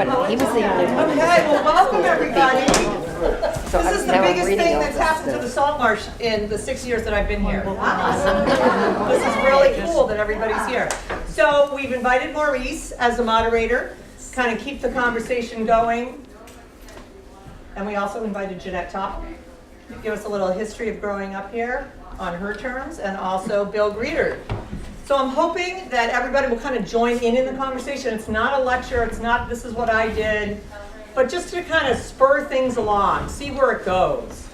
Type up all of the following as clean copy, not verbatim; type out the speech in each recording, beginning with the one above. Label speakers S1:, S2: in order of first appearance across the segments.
S1: but he was the only one.
S2: Okay, well, welcome everybody.
S1: So
S2: This is the biggest thing that's happened to the Saltmarsh in the 6 years that I've been here. This is really cool that everybody's here. So we've invited Maurice as the moderator, kind of keep the conversation going. And we also invited Jeanette Top to give us a little history of growing up here on her terms, and also Bill Greeter. So I'm hoping that everybody will kind of join in the conversation. It's not a lecture, it's not this is what I did, but just to kind of spur things along, see where it goes.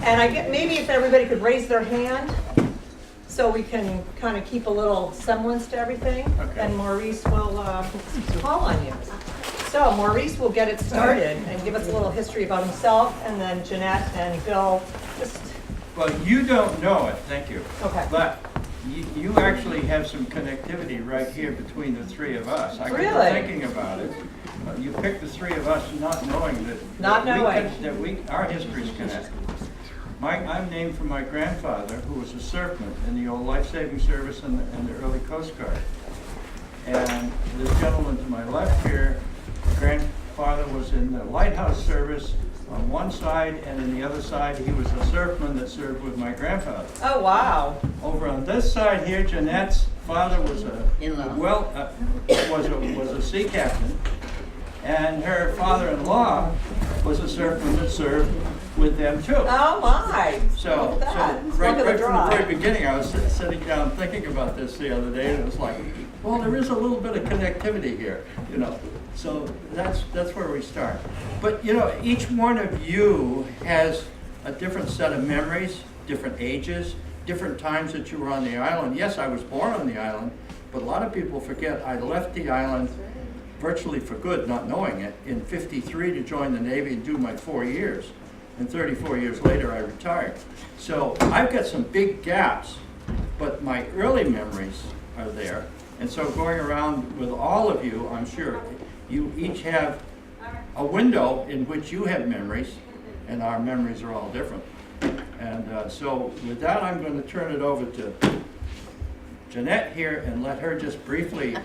S2: And I get maybe if everybody could raise their hand so we can kind of keep a little semblance to everything.
S3: Okay.
S2: And Maurice will call on you. So Maurice will get it started and give us a little history about himself, and then Jeanette and Bill just,
S3: Well, you don't know it, thank you.
S2: okay.
S3: But you actually have some connectivity right here between the three of us. I
S2: Really?
S3: was thinking about it. You picked the three of us not knowing that,
S2: Not knowing.
S3: our histories connect. I'm named for my grandfather, who was a surfman in the old life-saving service and the early Coast Guard. And this gentleman to my left here, grandfather was in the lighthouse service on one side, and on the other side he was a surfman that served with my grandfather.
S2: Oh, wow.
S3: Over on this side here, Jeanette's father was was a sea captain, and her father-in-law was a surfman that served with them too.
S2: Oh, my.
S3: So,
S2: Look at that. It's
S3: right
S2: luck of the
S3: from
S2: draw.
S3: the very beginning, I was sitting down thinking about this the other day, and it was like, well, there is a little bit of connectivity here, you know. So that's where we start. But you know, each one of you has a different set of memories, different ages, different times that you were on the island. Yes, I was born on the island, but a lot of people forget I left the island virtually for good, not knowing it, in '53 to join the Navy and do my 4 years. And 34 years later, I retired. So I've got some big gaps, but my early memories are there. And so going around with all of you, I'm sure you each have a window in which you have memories, and our memories are all different. And so with that, I'm going to turn it over to Jeanette here and let her just briefly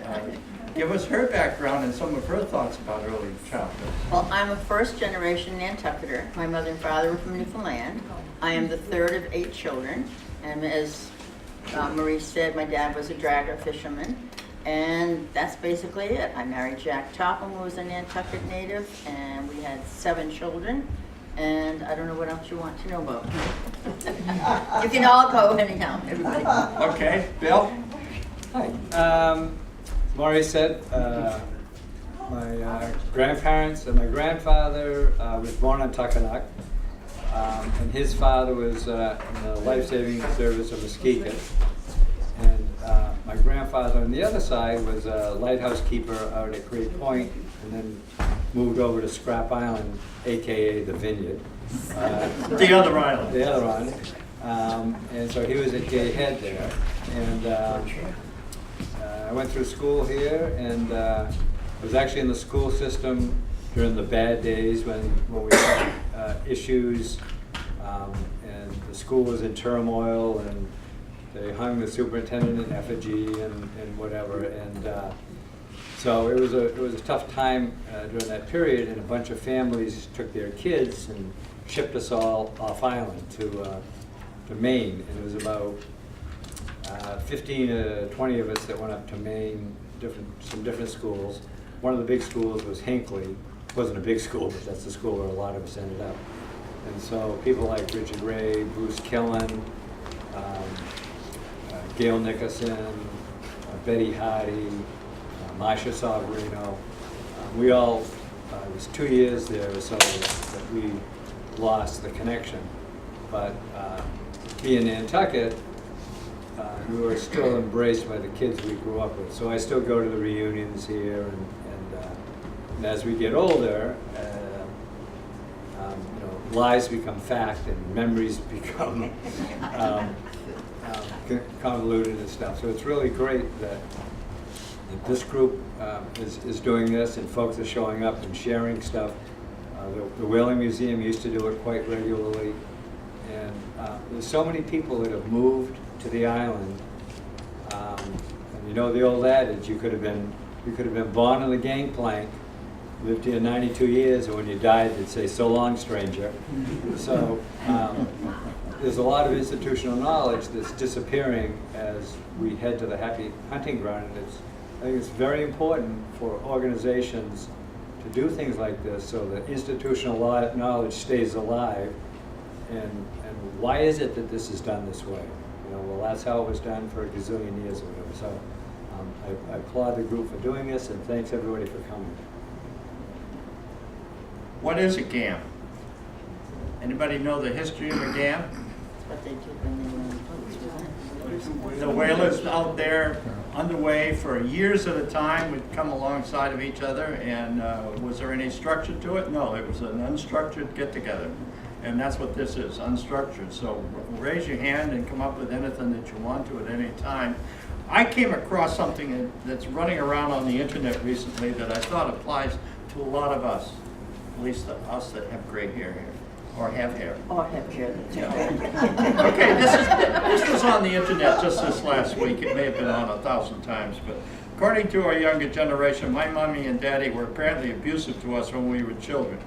S3: give us her background and some of her thoughts about early childhood.
S4: Well, I'm a first-generation Nantucketer. My mother and father were from Newfoundland. I am the third of 8 children, and as Maurice said, my dad was a dragger fisherman, and that's basically it. I married Jack Topham, who was a Nantucket native, and we had 7 children, and I don't know what else you want to know about. You can all go anyhow, everybody.
S3: Okay, Bill?
S5: Hi. Maurice said, my grandparents and my grandfather was born on Tuckanuck, and his father was in the life-saving service of Muskegon. And my grandfather on the other side was a lighthouse keeper out at Great Point, and then moved over to Scrap Island, aka the Vineyard.
S3: The other island.
S5: The other one. And so he was at Gay Head there. And I went through school here, and I was actually in the school system during the bad days when we had issues, and the school was in turmoil, and they hung the superintendent in effigy and whatever. And so it was a tough time during that period, and a bunch of families took their kids and shipped us all off island to Maine, and it was about 15 to 20 of us that went up to Maine, some different schools. One of the big schools was Hinckley. It wasn't a big school, but that's the school where a lot of us ended up. And so people like Richard Ray, Bruce Killen, Gail Nickerson, Betty Hardy, Masha Savarino, we all, it was 2 years there or so that we lost the connection. But being in Nantucket, we were still embraced by the kids we grew up with. So I still go to the reunions here, and as we get older, lies become fact and memories become convoluted and stuff. So it's really great that this group is doing this, and folks are showing up and sharing stuff. The Whaling Museum used to do it quite regularly, and there's so many people that have moved to the island. And you know the old adage, you could have been born on the gangplank lived here 92 years, and when you died, they'd say, "So long, stranger." So there's a lot of institutional knowledge that's disappearing as we head to the happy hunting ground. And I think it's very important for organizations to do things like this so that institutional knowledge stays alive. And why is it that this is done this way? You know, well, that's how it was done for a gazillion years or whatever. So I applaud the group for doing this, and thanks everybody for coming.
S3: What is a GAM? Anybody know the history of a GAM?
S4: That's what they did when they were in boats, wasn't it?
S3: The whalers out there underway for years at a time would come alongside of each other, and was there any structure to it? No, it was an unstructured get-together. And that's what this is, unstructured. So raise your hand and come up with anything that you want to at any time. I came across something that's running around on the internet recently that I thought applies to a lot of us, at least us that have gray hair here, or have hair.
S4: Or have hair that's
S3: Yeah. Okay, this was on the internet just this last week. It may have been on 1,000 times, but according to our younger generation, my mommy and daddy were apparently abusive to us when we were children.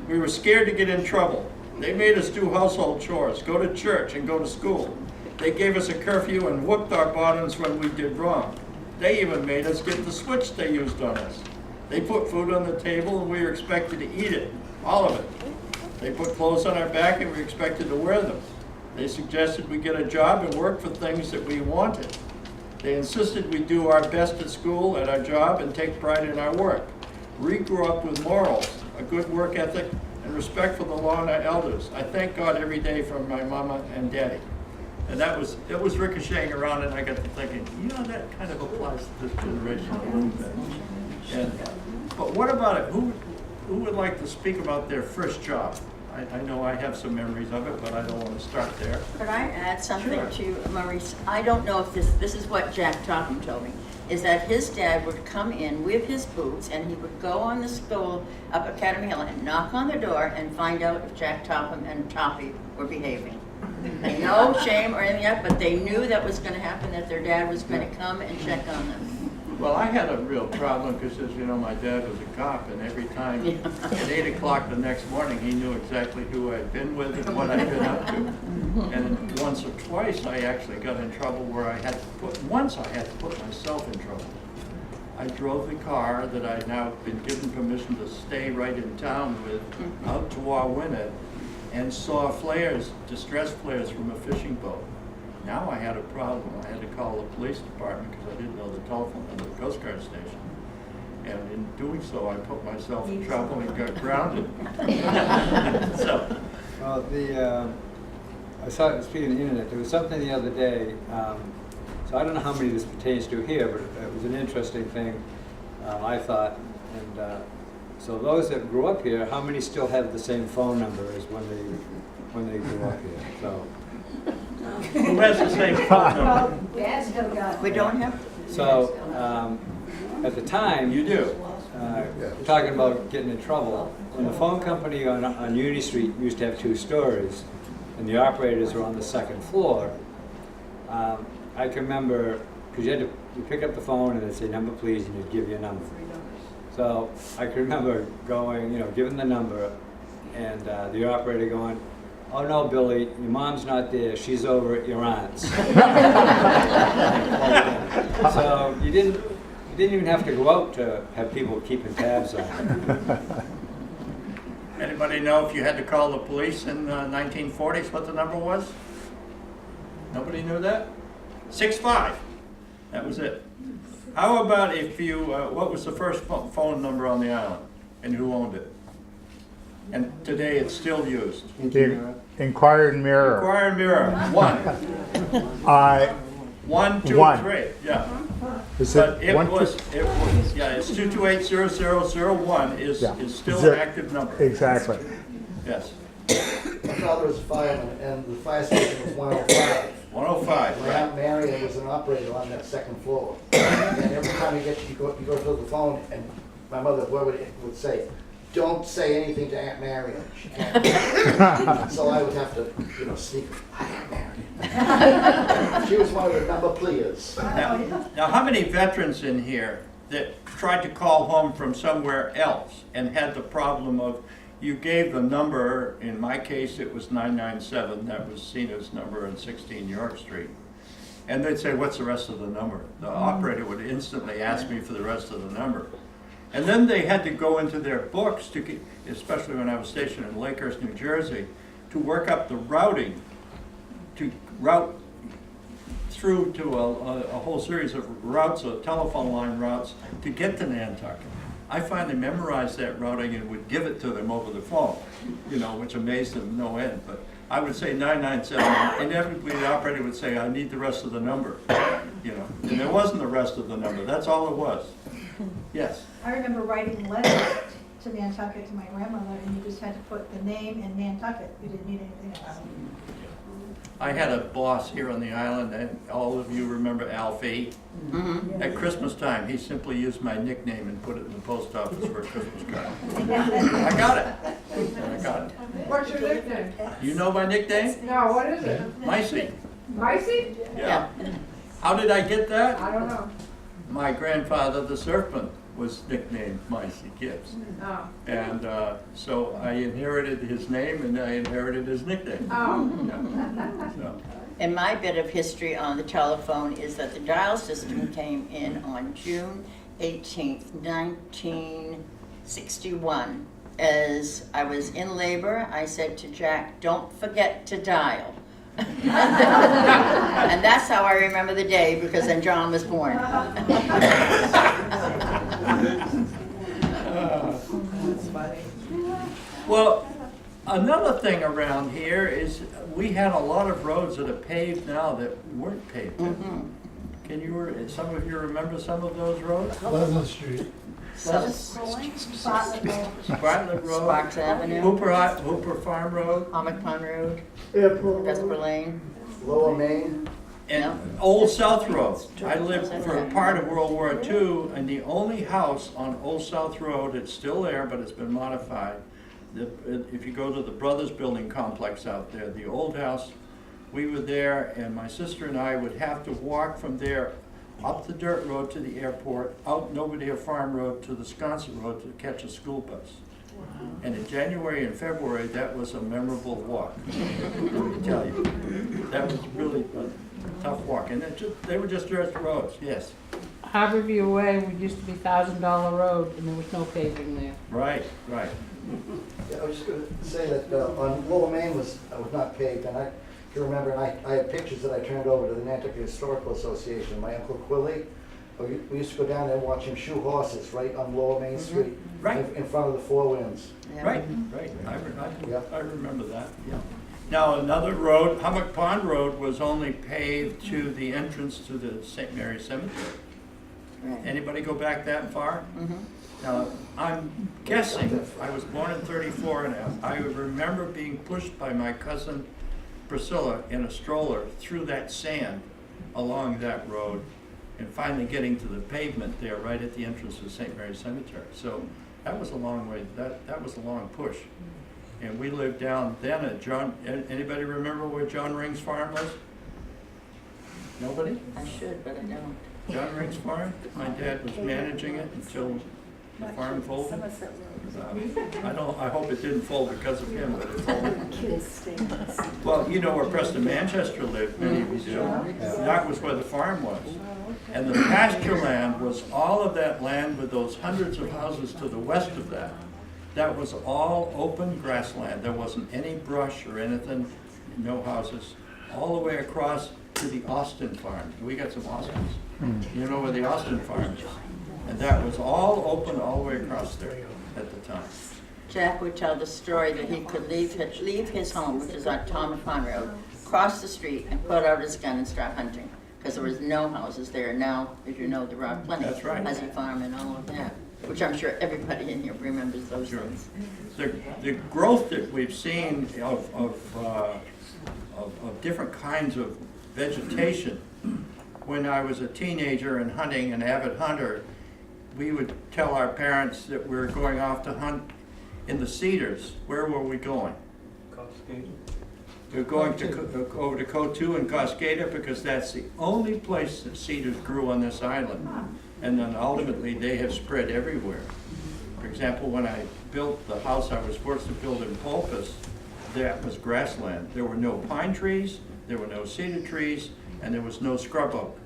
S3: We were scared to get in trouble. They made us do household chores, go to church, and go to school. They gave us a curfew and whooped our bottoms when we did wrong. They even made us get the switch they used on us. They put food on the table and we were expected to eat it, all of it. They put clothes on our back and we were expected to wear them. They suggested we get a job and work for things that we wanted. They insisted we do our best at school, at our job, and take pride in our work. We grew up with morals, a good work ethic, and respect for the law and our elders. I thank God every day for my mama and daddy. And it was ricocheting around, and I got to thinking, you know, that kind of applies to this generation a little bit. But what about it? Who would like to speak about their first job? I know I have some memories of it, but I don't want to start there.
S4: Could I add something
S3: Sure.
S4: to Maurice? I don't know if this is what Jack Topham told me, is that his dad would come in with his boots and he would go on the school up Academy Hill and knock on the door and find out if Jack Topham and Toppy were behaving. No shame or anything like that, but they knew that was going to happen, that their dad was going to come and check on them.
S3: Well, I had a real problem because, as you know, my dad was a cop, and every time at 8 o'clock the next morning, he knew exactly who I'd been with and what I'd been up to. And once or twice, I actually got in trouble where I had to put myself in trouble. I drove the car that I'd now been given permission to stay right in town with out to Wawinnet and saw flares, distress flares from a fishing boat. Now I had a problem. I had to call the police department because I didn't know the telephone number of the Coast Guard station. And in doing so, I put myself in trouble and got grounded. So.
S5: Well, I saw, speaking of the internet, there was something the other day, so I don't know how many this pertains to here, but it was an interesting thing, I thought. And so those that grew up here, how many still have the same phone number as when they grew up here? So.
S3: Who has the same phone number?
S4: We don't have to.
S5: So at the time,
S3: You do.
S5: talking about getting in trouble, when the phone company on Union Street used to have 2 stories, and the operators were on the 2nd floor, I can remember, because you pick up the phone and they'd say, "Number please," and you'd give your number. So I can remember going, giving the number, and the operator going, "Oh no, Billy, your mom's not there. She's over at your aunt's." So you didn't even have to go out to have people keeping tabs on it.
S3: Anybody know if you had to call the police in the 1940s, what the number was? Nobody knew that? 65. That was it. How about if you, what was the first phone number on the island? And who owned it? And today it's still used.
S6: Inquirer and Mirror.
S3: Inquirer and Mirror, 1.
S6: I
S3: 1, 2,
S6: One.
S3: 3, yeah.
S6: is
S3: But
S6: it
S3: it
S6: one,
S3: was, yeah, it's 228-0001 is still an active number.
S6: Exactly.
S3: Yes.
S7: My father was a fireman, and the fire station was 105.
S3: 105,
S7: My
S3: right.
S7: Aunt Marion was an operator on that 2nd floor. And every time you go to the phone, and my mother would say, "Don't say anything to Aunt Marion. She can't." So I would have to, sneak. "Hi, Aunt Marion." She was one of the number players.
S3: Now, how many veterans in here that tried to call home from somewhere else and had the problem of, you gave the number, in my case it was 997, that was Cena's number on 16 York Street. And they'd say, what's the rest of the number? The operator would instantly ask me for the rest of the number. And then they had to go into their books, to, especially when I was stationed in Lakehurst, New Jersey, to work up the routing, to route through to a whole series of routes, telephone line routes, to get to Nantucket. I finally memorized that routing and would give it to them over the phone, you know, which amazed them no end. But I would say 997, inevitably the operator would say, I need the rest of the number, you know. And there wasn't the rest of the number, that's all it was. Yes?
S8: I remember writing letters to Nantucket to my grandmother, and you just had to put the name and Nantucket. You didn't need anything else.
S3: I had a boss here on the island, and all of you remember Alfie. At Christmas time, he simply used my nickname and put it in the post office for a Christmas card. I got it. I got it.
S9: What's your nickname?
S3: You know my nickname?
S9: No, what is it?
S3: Micey.
S9: Micey?
S3: Yeah. How did I get that?
S9: I don't know.
S3: My grandfather, the surfman, was nicknamed Micey Gibbs.
S9: Oh.
S3: And so I inherited his name and I inherited his nickname.
S9: Oh.
S3: Yeah. So.
S4: And my bit of history on the telephone is that the dial system came in on June 18th, 1961. As I was in labor, I said to Jack, don't forget to dial. And that's how I remember the day, because then John was born.
S3: Well, another thing around here is we had a lot of roads that are paved now that weren't paved then. Can you, some of you remember some of those roads?
S10: Pleasant Street.
S3: Bartlett Road,
S4: Sparks Avenue,
S3: Hooper Farm Road,
S4: Hammock Pond Road,
S10: Airport.
S4: Vesper Lane.
S7: Lower Main,
S3: and Old South Road. I lived for a part of World War II, and the only house on Old South Road, it's still there, but it's been modified. If you go to the Brothers Building Complex out there, the old house, we were there, and my sister and I would have to walk from there up the dirt road to the airport, out Nobodere Farm Road to the Sconset Road to catch a school bus. And in January and February, that was a memorable walk, let me tell you. That was really a tough walk, and they were just dirt roads, yes.
S9: Harborview Way used to be $1,000 road, and there was no paving there.
S3: Right, right.
S7: yeah, I was just gonna say that on Lower Main was not paved, and I can remember, and I have pictures that I turned over to the Nantucket Historical Association. My Uncle Quilly, we used to go down there and watch him shoe horses right on Lower Main Street.
S3: Right.
S7: In front of the Four Winds.
S4: Yeah.
S3: Right, right, I remember that, yeah. Now, another road, Hammock Pond Road, was only paved to the entrance to the St. Mary's Cemetery.
S4: Right.
S3: Anybody go back that far? Now, I'm guessing, I was born in 34, and I remember being pushed by my cousin Priscilla in a stroller through that sand along that road, and finally getting to the pavement there right at the entrance of St. Mary's Cemetery. So that was a long way, that was a long push. And we lived down then at John, anybody remember where John Ring's farm was? Nobody?
S4: I should, but I don't.
S3: John Ring's farm? My dad was managing it until the farm folded. I hope it didn't fold because of him, but it folded. Well, you know where Preston Manchester lived, many of you do. That was where the farm was. And the pasture land was all of that land with those hundreds of houses to the west of that. That was all open grassland. There wasn't any brush or anything, no houses, all the way across to the Austin farm. We got some Austins. You know where the Austin farm is? And that was all open all the way across there at the time.
S4: Jack would tell the story that he could leave his home, which is on Thomas Pond Road, cross the street and put out his gun and start hunting. Because there was no houses there. Now, as you know, there are plenty.
S3: That's right.
S4: Fuzzy Farm and all of that, which I'm sure everybody in here remembers those
S3: Sure.
S4: things.
S3: The growth that we've seen of different kinds of vegetation. When I was a teenager and hunting, an avid hunter, we would tell our parents that we were going off to hunt in the Cedars. Where were we going? We were going to over to Cotu and Cascada because that's the only place that cedars grew on this island. And then ultimately, they have spread everywhere. For example, when I built the house I was forced to build in Pulpus, that was grassland. There were no pine trees, there were no cedar trees, and there was no scrub oak.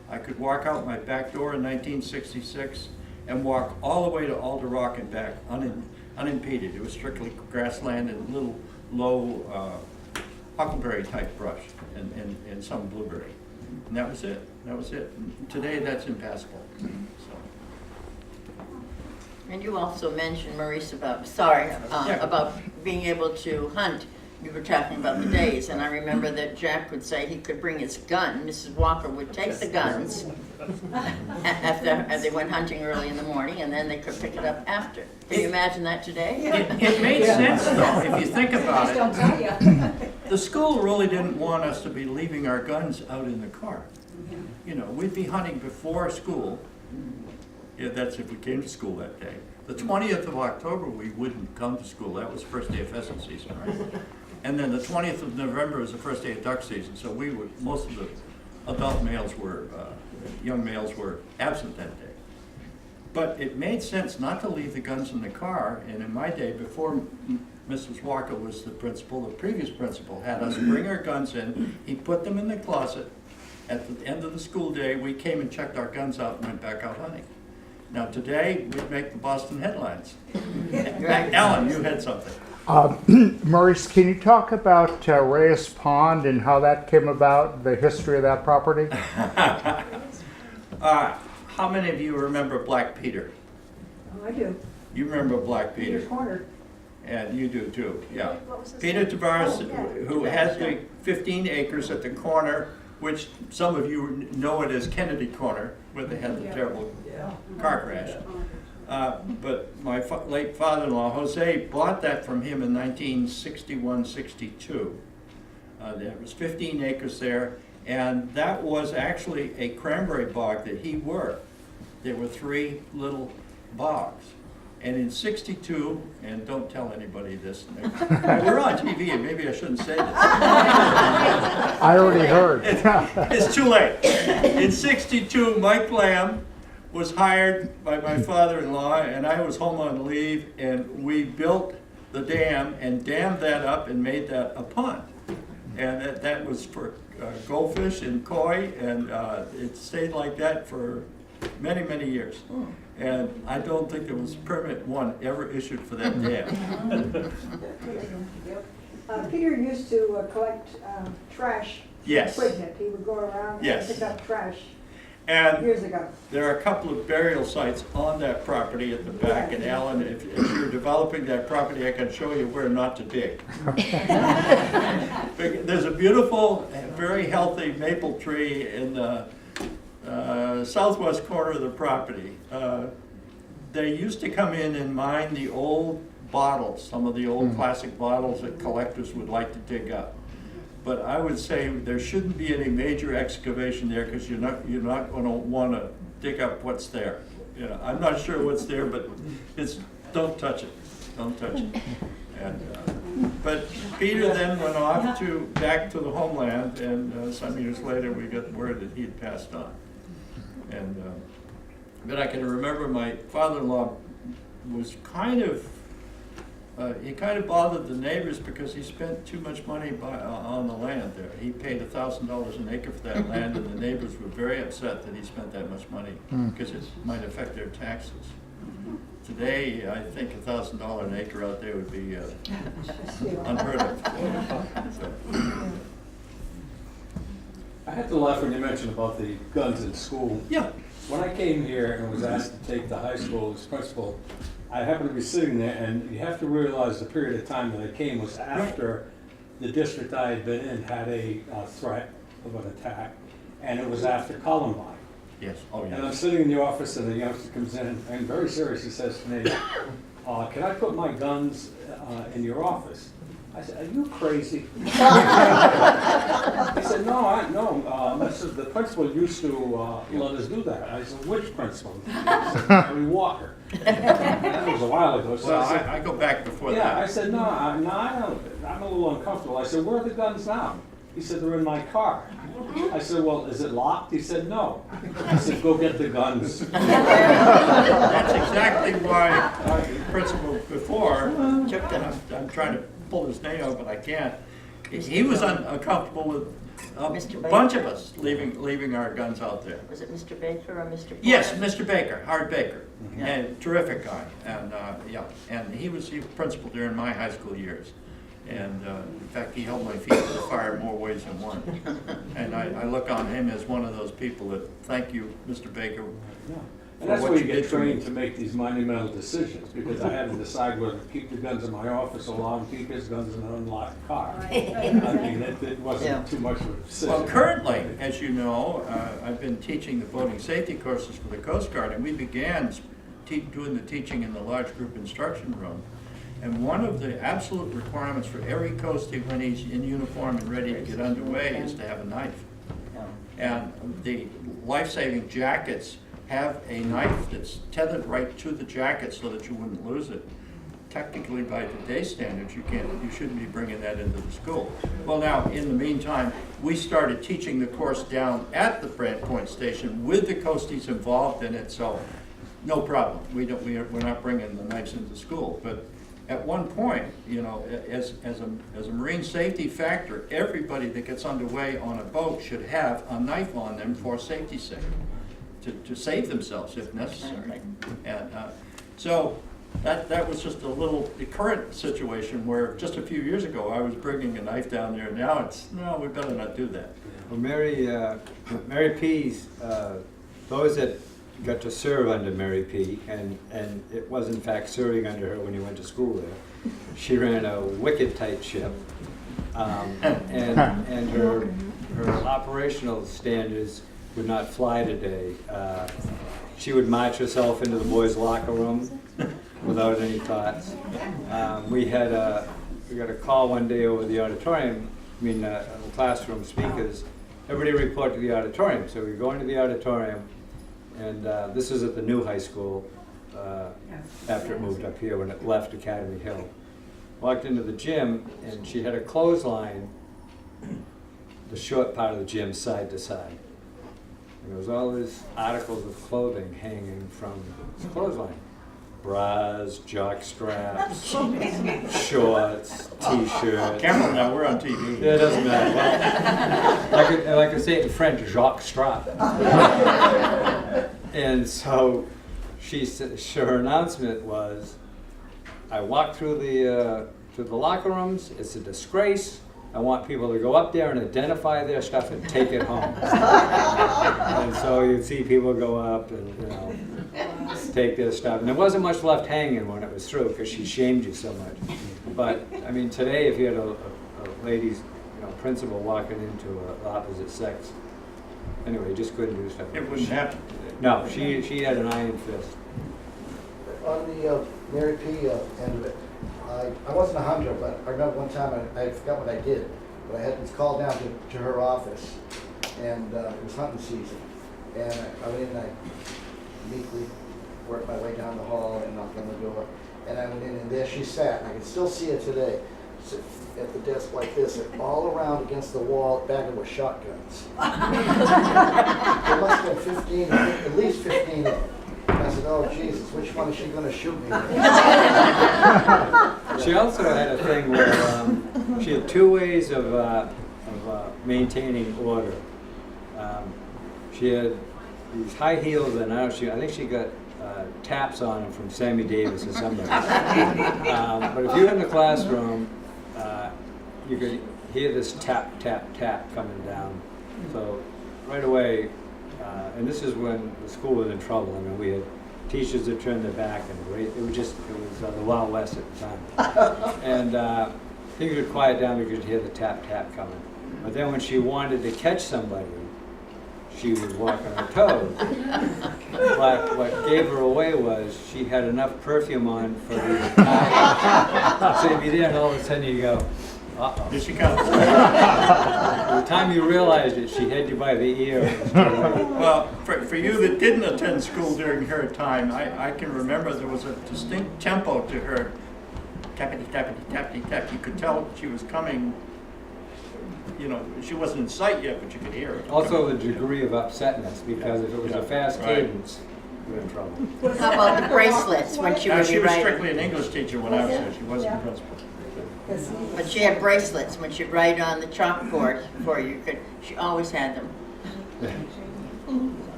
S3: I could walk out my back door in 1966 and walk all the way to Alder Rock and back unimpeded. It was strictly grassland and little low huckleberry type brush and some blueberry. And that was it. That was it. And today that's impassable. So.
S4: And you also mentioned, Maurice, about, about being able to hunt. You were talking about the days, and I remember that Jack would say he could bring his gun. Mrs. Walker would take the guns as they went hunting early in the morning, and then they could pick it up after. Can you imagine that today?
S3: It made sense, though, if you think about it. The school really didn't want us to be leaving our guns out in the car. You know, we'd be hunting before school. Yeah, that's if we came to school that day. The 20th of October, we wouldn't come to school. That was the first day of pheasant season, right? And then the 20th of November was the first day of duck season. So we would, most of the adult males were, young males were absent that day. But it made sense not to leave the guns in the car. And in my day, before Mrs. Walker was the principal, the previous principal had us bring our guns in. He put them in the closet. At the end of the school day, we came and checked our guns out and went back out hunting. Now today, we'd make the Boston headlines. Alan, you had something.
S6: Maurice, can you talk about Reyes Pond and how that came about, the history of that property?
S3: How many of you remember Black Peter?
S8: Oh, I do.
S3: You remember Black Peter?
S8: Corner.
S3: And you do too, yeah. Peter Tavares, who had the 15 acres at the corner, which some of you know it as Kennedy Corner, where they had the terrible car crash. But my late father-in-law, Jose, bought that from him in 1961-62. There was 15 acres there, and that was actually a cranberry bog that he worked. There were 3 little bogs. And in 62, and don't tell anybody this, we're on TV and maybe I shouldn't say this.
S6: I already heard.
S3: It's too late. In 62, Mike Lamb was hired by my father-in-law and I was home on leave, and we built the dam and dammed that up and made that a pond. And that was for goldfish and koi, and it stayed like that for many, many years. And I don't think there was permit 1 ever issued for that dam.
S10: Peter used to collect trash.
S3: Yes.
S10: He would go around and pick up trash
S3: And
S10: years ago.
S3: there are a couple of burial sites on that property at the back. And Alan, if you're developing that property, I can show you where not to dig. There's a beautiful, very healthy maple tree in the southwest corner of the property. They used to come in and mine the old bottles, some of the old classic bottles that collectors would like to dig up. But I would say there shouldn't be any major excavation there because you're not going to want to dig up what's there. You know, I'm not sure what's there, but don't touch it. Don't touch it. And but Peter then went off back to the homeland, and some years later we got word that he had passed on. And but I can remember my father-in-law was he kind of bothered the neighbors because he spent too much money on the land there. He paid $1,000 an acre for that land, and the neighbors were very upset that he spent that much money because it might affect their taxes. Today, I think $1,000 an acre out there would be unheard of. So.
S11: I had to laugh when you mentioned about the guns in school.
S3: Yeah.
S11: When I came here and was asked to take the high school as principal, I happened to be sitting there, and you have to realize the period of time that I came was after the district I had been in had a threat of an attack, and it was after Columbine.
S3: Yes. Oh, yes.
S11: And I'm sitting in the office, and the youngster comes in and very seriously says to me, "Can I put my guns in your office?" I said, "Are you crazy?" He said, "No, the principal used to let us do that." I said, "Which principal?" He said, "Harry Walker." That was a while ago. So
S3: Well,
S11: I,
S3: I go back before
S11: yeah,
S3: that.
S11: I said, no, I'm a little uncomfortable. I said, "Where are the guns now?" He said, they're in my car. I said, well, is it locked? He said, no. I said, go get the guns.
S3: That's exactly why the principal before, I'm trying to pull his name out, but I can't. He was uncomfortable with a
S4: Mr. Baker?
S3: bunch of us leaving our guns out there.
S4: Was it Mr. Baker or Mr. Porter?
S3: Yes, Mr. Baker, Howard Baker, and terrific guy, and and he was principal during my high school years, and in fact he held my feet to the fire in more ways than one, and I look on him as one of those people that thank you, Mr. Baker.
S11: And that's where you get trained to make these monumental decisions, because I had to decide whether to keep the guns in my office or allow him to keep his guns in an unlocked car. I mean, it wasn't too much of a decision.
S3: Well, currently, as you know, I've been teaching the boating safety courses for the Coast Guard, and we began doing the teaching in the large group instruction room. And one of the absolute requirements for every coastie when he's in uniform and ready to get underway is to have a knife. And the life-saving jackets have a knife that's tethered right to the jacket so that you wouldn't lose it. Technically, by today's standards, you shouldn't be bringing that into the school. Well, now, in the meantime, we started teaching the course down at the Brant Point Station with the coasties involved in it, so no problem. We're not bringing the knives into school. But at one point, you know, as a marine safety factor, everybody that gets underway on a boat should have a knife on them for safety's sake. To save themselves if necessary. And so that was just the current situation where just a few years ago I was bringing a knife down there. Now it's, no, we better not do that.
S5: Well, Mary P's, those that got to serve under Mary P, and it was in fact serving under her when you went to school there. She ran a wicked tight ship, and her operational standards would not fly today. She would march herself into the boys' locker room without any thoughts. We got a call one day over the auditorium, the classroom speakers. Everybody report to the auditorium. So we go into the auditorium, and this is at the new high school after it moved up here when it left Academy Hill. Walked into the gym, and she had a clothesline, the short part of the gym side to side. There was all these articles of clothing hanging from the clothesline. Bras, jock straps, shorts, t-shirts.
S3: Careful now, we're on TV.
S5: Yeah, it doesn't matter. Well, like I say it in French, jock strap. And so her announcement was, I walked through to the locker rooms, it's a disgrace. I want people to go up there and identify their stuff and take it home. And so you'd see people go up and take their stuff. And there wasn't much left hanging when it was through because she shamed you so much. But I mean, today if you had a lady's principal walking into an opposite sex, anyway, you just couldn't do stuff.
S3: It wouldn't happen.
S5: No, she had an iron fist.
S7: On the Mary P. End of it, I wasn't a hunter, but I remember one time, I forgot what I did, but I was called down to her office, and it was hunting season. And I went in and I meekly worked my way down the hall and knocked on the door. And I went in, and there she sat, and I can still see her today, sit at the desk like this, and all around against the wall, back there were shotguns. There must have been 15, at least 15 of them. And I said, oh, Jesus, which one is she going to shoot me with?
S5: She also had a thing where she had two ways of maintaining order. She had these high heels, and I think she got taps on them from Sammy Davis or somebody. But if you were in the classroom, you could hear this tap, tap, tap coming down. So right away, and this is when the school was in trouble. I mean, we had teachers that turned their back, and it was the Wild West at the time. And things would quiet down because you'd hear the tap, tap coming. But then when she wanted to catch somebody, she would walk on her toes. But what gave her away was she had enough perfume on for the attack. So you'd be there, and all of a sudden you go, uh-oh.
S3: Here she comes.
S5: By the time you realized it, she had you by the ear.
S3: Well, for you that didn't attend school during her time, I can remember there was a distinct tempo to her. Tappity, tappity, tappity, tap. You could tell she was coming you know, she wasn't in sight yet, but you could hear her.
S5: Also the degree of upsetness, because if it was
S3: Yeah.
S5: a fast
S3: Right.
S5: cadence, we're in trouble.
S4: How about the bracelets when she would
S3: She
S4: be
S3: was
S4: writing?
S3: strictly an English teacher when I was there, she wasn't
S10: Yeah.
S3: the principal.
S4: But she had bracelets when she'd write on the chalkboard for you could, she always had them.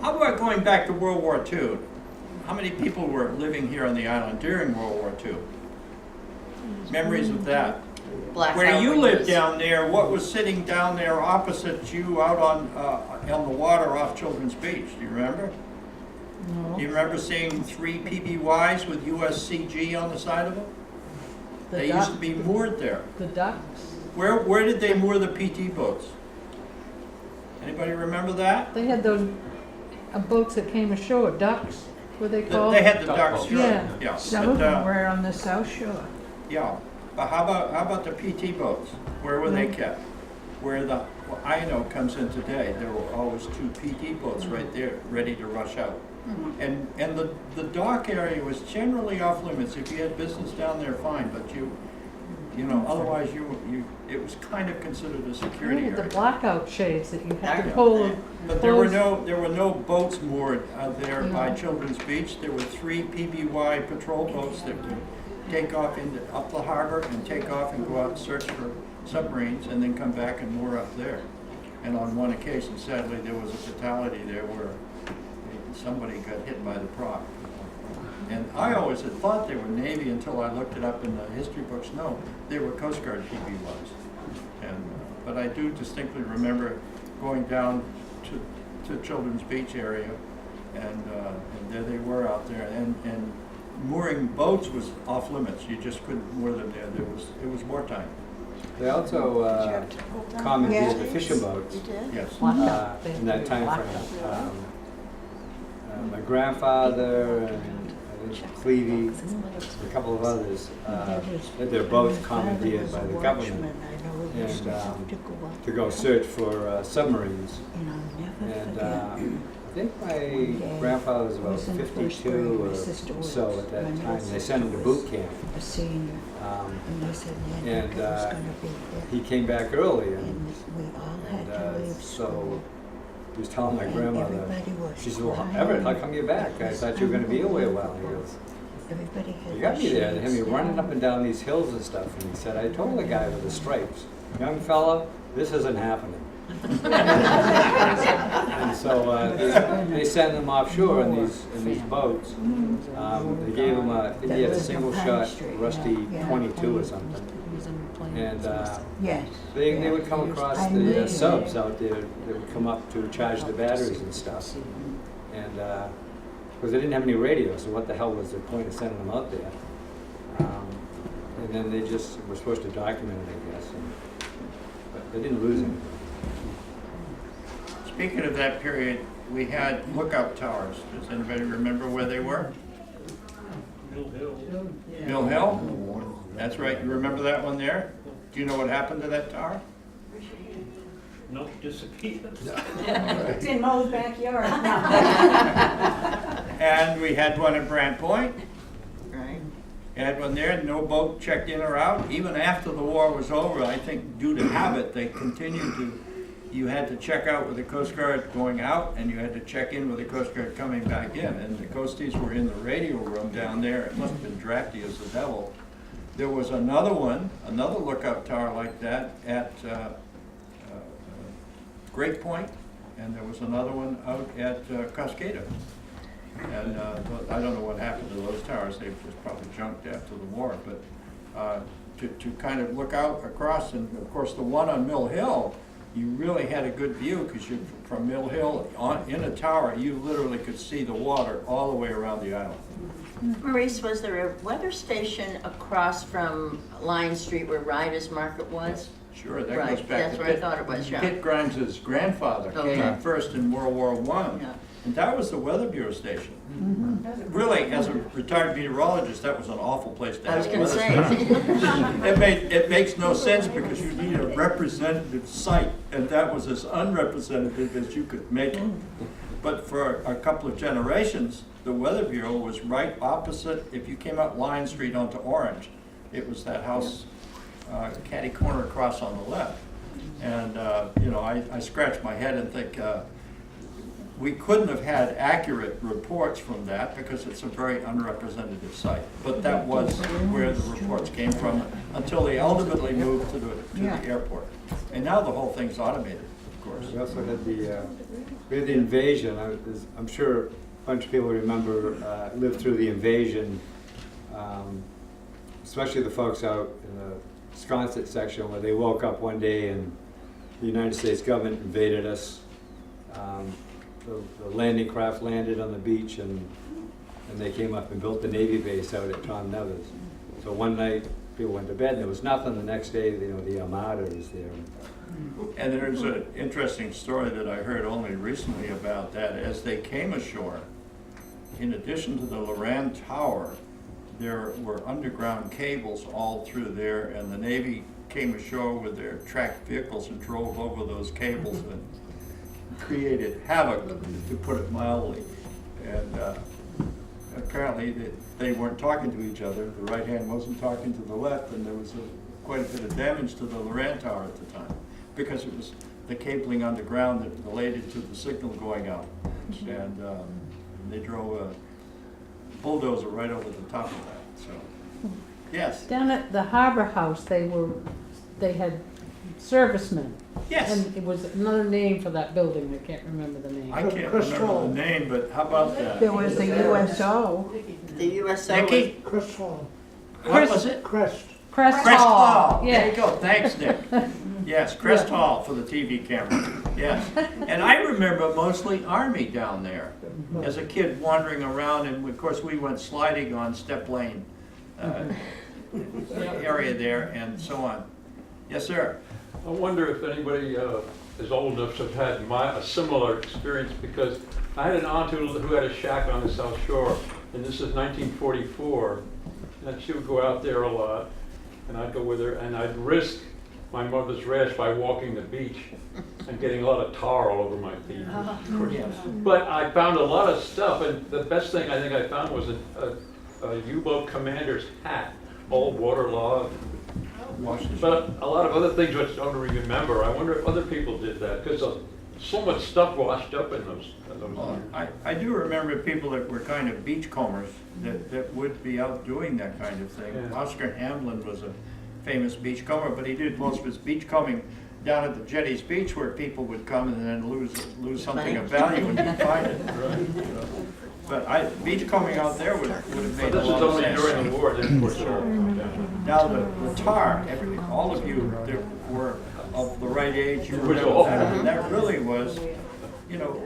S3: How about going back to World War II? How many people were living here on the island during World War II? Memories of that?
S4: Blackout
S3: Where you lived
S4: windows.
S3: down there, what was sitting down there opposite you out on the water off Children's Beach? Do you remember? Do you remember seeing 3 PBYs with USCG on the side of them?
S9: The
S3: They used to be moored there.
S9: The ducks.
S3: Where did they moor the PT boats? Anybody remember that?
S9: They had those boats that came ashore, ducks, were they called?
S3: They had the
S11: Duck
S3: ducks,
S11: boats.
S3: sure.
S9: Yeah.
S3: Yeah.
S9: Some
S3: But,
S9: of them were on the South Shore.
S3: Yeah, but how about the PT boats? Where were they kept? Where the INO comes in today, there were always 2 PT boats right there, ready to rush out. And the dock area was generally off limits. If you had business down there, fine, but you know, otherwise it was kind of considered a
S9: They
S3: security
S9: had the
S3: area.
S9: blackout shades that you had to
S3: Yeah.
S9: pull.
S3: But there were
S9: close.
S3: no boats moored there by
S9: No.
S3: Children's Beach. There were 3 PBY patrol boats that would take off up the harbor and take off and go out and search for submarines and then come back and moor up there. And on one occasion, sadly, there was a fatality there where somebody got hit by the prop. And I always had thought they were Navy until I looked it up in the history books. No, they were Coast Guard PBYs. And but I do distinctly remember going down to Children's Beach area, and there they were out there. And mooring boats was off limits. You just couldn't moor them there. It was wartime.
S5: They also commandeered the fishing boats
S4: You did?
S3: Yes.
S9: Blackout. They
S5: in that
S9: had
S5: time
S9: blackout.
S5: frame. My grandfather and I think Clevey, a couple of others, had their boats commandeered by the government and to go search for submarines. And I think my grandfather was about 52 or so at that time. They sent him to boot camp. He came back early, and so he was telling my grandmother, she said, "Well, Everett, how come you're back? I thought you were going to be away a while." He goes, "You got me there." They had me running up and down these hills and stuff, and he said, "I told the guy with the stripes, young fella, this isn't happening." And so they sent him offshore in these boats. They gave him I think he had a single shot rusty .22 or something. And they would come across the subs out there that would come up to charge the batteries and stuff. And because they didn't have any radio, so what the hell was the point of sending them out there? And then they just were supposed to document it, I guess. But they didn't lose anything.
S3: Speaking of that period, we had lookout towers. Does anybody remember where they were? Mill Hill? That's right. You remember that one there? Do you know what happened to that tower?
S12: No, disappeared.
S10: It's in Mo's backyard.
S3: And we had one at Brant Point.
S4: Right.
S3: Had one there, no boat checked in or out. Even after the war was over, I think due to habit, they continued to, you had to check out with the Coast Guard going out, and you had to check in with the Coast Guard coming back in. And the Coasties were in the radio room down there. It must have been drafty as the devil. There was another one, another lookout tower like that at Great Point, and there was another one out at Cascada. And I don't know what happened to those towers. They were probably junked after the war. But to kind of look out across, and of course the one on Mill Hill, you really had a good view because you from Mill Hill in a tower, you literally could see the water all the way around the island.
S4: Maurice, was there a weather station across from Lion Street where Ryder's Market was?
S3: Sure, that
S4: Right,
S3: goes back
S4: that's
S3: to
S4: where I thought it was, yeah.
S3: Pitt Grimes' grandfather
S4: Okay.
S3: came first in World War I,
S4: Yeah.
S3: and that was the Weather Bureau station. Really, as a retired meteorologist, that was an awful place to
S4: I
S3: have
S4: was
S3: a
S4: gonna
S3: weather
S4: say.
S3: station. It makes no sense because you need a representative site, and that was as unrepresentative as you could make it. But for a couple of generations, the Weather Bureau was right opposite, if you came up Lion Street onto Orange, it was that house, catty corner across on the left. And, you know, I scratch my head and think, we couldn't have had accurate reports from that because it's a very unrepresentative site. But that was where the reports came from until they ultimately moved to the airport. And now the whole thing's automated, of course.
S5: We also had we had the invasion. I'm sure a bunch of people remember, lived through the invasion, especially the folks out in the Wisconsin section where they woke up one day and the United States government invaded us. The landing craft landed on the beach and they came up and built the Navy base out at Tom Nevers. So one night people went to bed and there was nothing. The next day, you know, the Armada was there.
S3: And there's an interesting story that I heard only recently about that. As they came ashore, in addition to the Loran Tower, there were underground cables all through there, and the Navy came ashore with their tracked vehicles and drove over those cables and created havoc, to put it mildly. And apparently they weren't talking to each other. The right hand wasn't talking to the left, and there was quite a bit of damage to the Loran Tower at the time, because it was the cabling underground that related to the signal going out. And they drove a bulldozer right over the top of that. So, yes.
S9: Down at the Harbor House, they had servicemen.
S3: Yes.
S9: And it was another name for that building, I can't remember the name.
S3: I can't remember the name, but how about that?
S10: There was the USO.
S4: The USO.
S3: Nikki?
S7: Crest Hall.
S3: What was it?
S7: Crest.
S9: Crest
S3: Crest
S9: Hall.
S3: Hall. There you go. Thanks, Nick. Yes, Crest Hall for the TV camera. Yes. And I remember mostly Army down there as a kid wandering around, and of course we went sliding on Step Lane area there and so on. Yes, sir.
S13: I wonder if anybody is old enough to have had a similar experience, because I had an aunt who had a shack on the South Shore, and this is 1944, and she would go out there a lot, and I'd go with her, and I'd risk my mother's rash by walking the beach and getting a lot of tar all over my feet. But I found a lot of stuff, and the best thing I think I found was a U-boat commander's hat, old waterlogged. But a lot of other things which I don't remember. I wonder if other people did that, because so much stuff washed up in those
S3: Well, I do remember people that were kind of beachcombers that would be out doing that kind of thing.
S13: Yeah.
S3: Oscar Hamlin was a famous beachcomber, but he did most of his beachcombing down at the Jetties Beach, where people would come and then lose something of value and you'd find it. But beachcombing out there would have made a lot of sense.
S13: This is only during the war, then for sure.
S3: Now the tar, all of you that were of the right age, you remember that. And that really was, you know,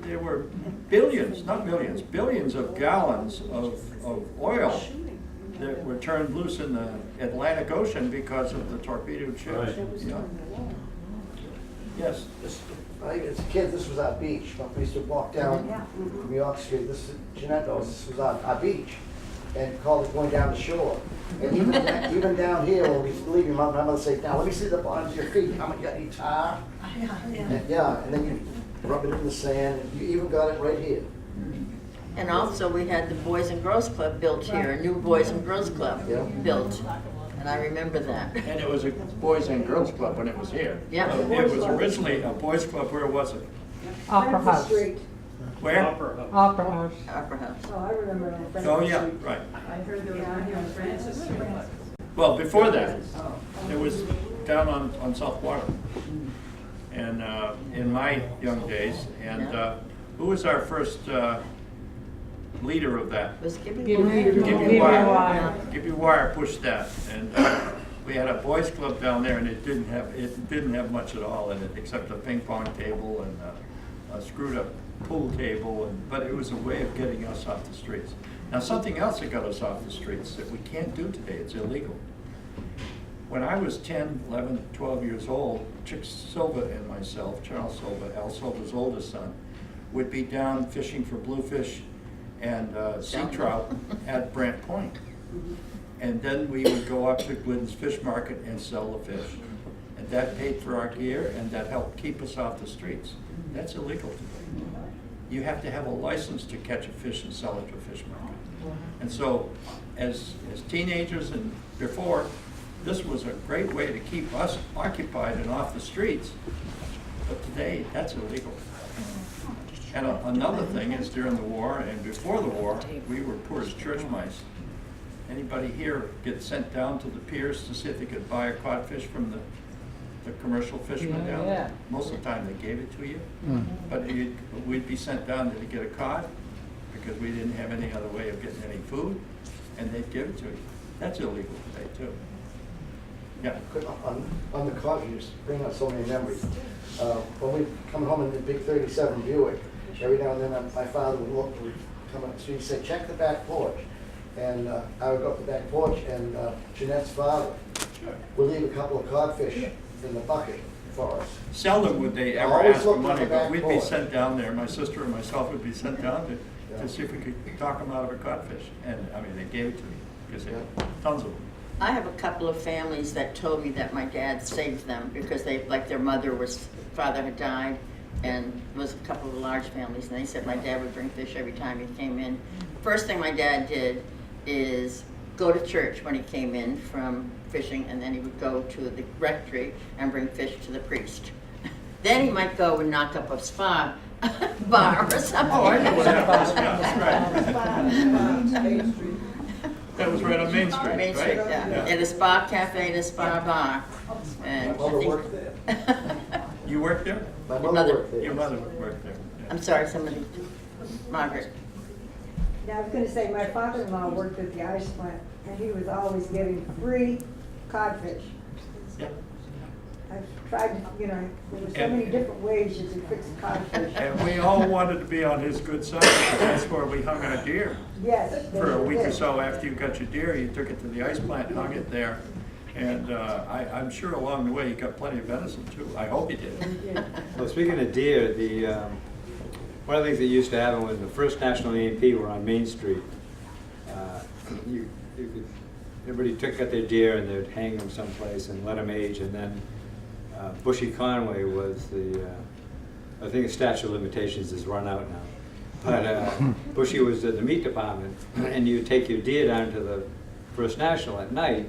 S3: there were billions, not millions, billions of gallons of oil that were turned loose in the Atlantic Ocean because of the torpedoed ships.
S13: Right.
S3: Yeah. Yes.
S7: As a kid, this was our beach. We used to walk down New York Street. Jeanette knows this was our beach, and called it going down the shore. And even down here, when we leave, my mother would say, "Now let me see the bottoms of your feet. How much you got any tar?" And then you rub it in the sand, and you even got it right here.
S4: And also, we had the Boys and Girls Club built here, a new Boys and Girls Club built. And I remember that.
S3: And it was a Boys and Girls Club when it was here.
S4: Yeah.
S3: It was originally a boys' club. Where was it?
S9: Opera House.
S3: Where?
S9: Opera House.
S4: Opera House.
S10: Oh, I remember on Francis
S3: Oh, yeah,
S10: Street.
S3: right.
S10: I heard there was one here on Francis Street.
S3: Well, before that, it was down on South Water. And in my young days, and who was our first leader of that?
S4: Was Gibby
S3: Gibby Wire. Gibby Wire pushed that, and we had a boys' club down there, and it didn't have much at all in it except a ping pong table and a screwed up pool table, but it was a way of getting us off the streets. Now, something else that got us off the streets that we can't do today, it's illegal. When I was 10, 11, 12 years old, Chick Silva and myself, Charles Silva, Al Silva's oldest son, would be down fishing for bluefish and sea trout at Brant Point. And then we would go up to Glidden's Fish Market and sell the fish. And that paid for our gear, and that helped keep us off the streets. That's illegal today. You have to have a license to catch a fish and sell it to a fish market. And so, as teenagers and before, this was a great way to keep us occupied and off the streets. But today, that's illegal. And another thing is during the war and before the war, we were poor as church mice. Anybody here get sent down to the piers to see if they could buy a codfish from the commercial fishermen down there? Most of the time they gave it to you. But we'd be sent down to get a cod because we didn't have any other way of getting any food, and they'd give it to you. That's illegal today too. Yeah.
S7: On the cod, you just bring up so many memories. When we come home in the big 37 Buick, every now and then my father would come up to me and say, check the back porch. And I would go up the back porch, and Jeanette's father would leave a couple of codfish in the bucket for us.
S3: Seldom would they ever
S7: Always
S3: ask for
S7: look on
S3: money,
S7: the
S3: but
S7: back
S3: we'd be
S7: porch.
S3: sent down there, my sister and myself would be sent down to see if we could talk them out of a codfish. And I mean, they gave it to me, because they had tons of them.
S4: I have a couple of families that told me that my dad saved them because they, like their father had died, and it was a couple of large families, and they said my dad would bring fish every time he came in. First thing my dad did is go to church when he came in from fishing, and then he would go to the rectory and bring fish to the priest. Then he might go and knock up a spa bar or something.
S3: Oh, I know what happens, yeah, that's right. That was right on Main Street,
S4: Main Street,
S3: right?
S4: yeah. And a spa cafe and a spa bar. And
S7: My
S4: I
S7: mother
S4: think-
S7: worked there.
S3: You worked there?
S7: My
S4: Your
S7: mother
S4: mother.
S7: worked there.
S3: Your mother worked there. Yeah.
S4: I'm sorry, somebody, Margaret.
S10: Now, I was gonna say, my father-in-law worked at the ice plant, and he was always getting free codfish.
S3: Yep.
S10: I've tried to, there were so many different ways you could fix codfish.
S3: And we all wanted to be on his good side, because that's where we hung our deer.
S10: Yes.
S3: For a week or
S10: did.
S3: so after you got your deer, you took it to the ice plant, hung it there. And I'm sure along the way you got plenty of venison too. I hope you did.
S5: Well, speaking of deer, one of the things that used to happen when the first National EMP were on Main Street, everybody got their deer and they'd hang them someplace and let them age, and then Bushy Conway was I think the statute of limitations is run out now. But Bushy was at the meat department, and you take your deer down to the First National at night,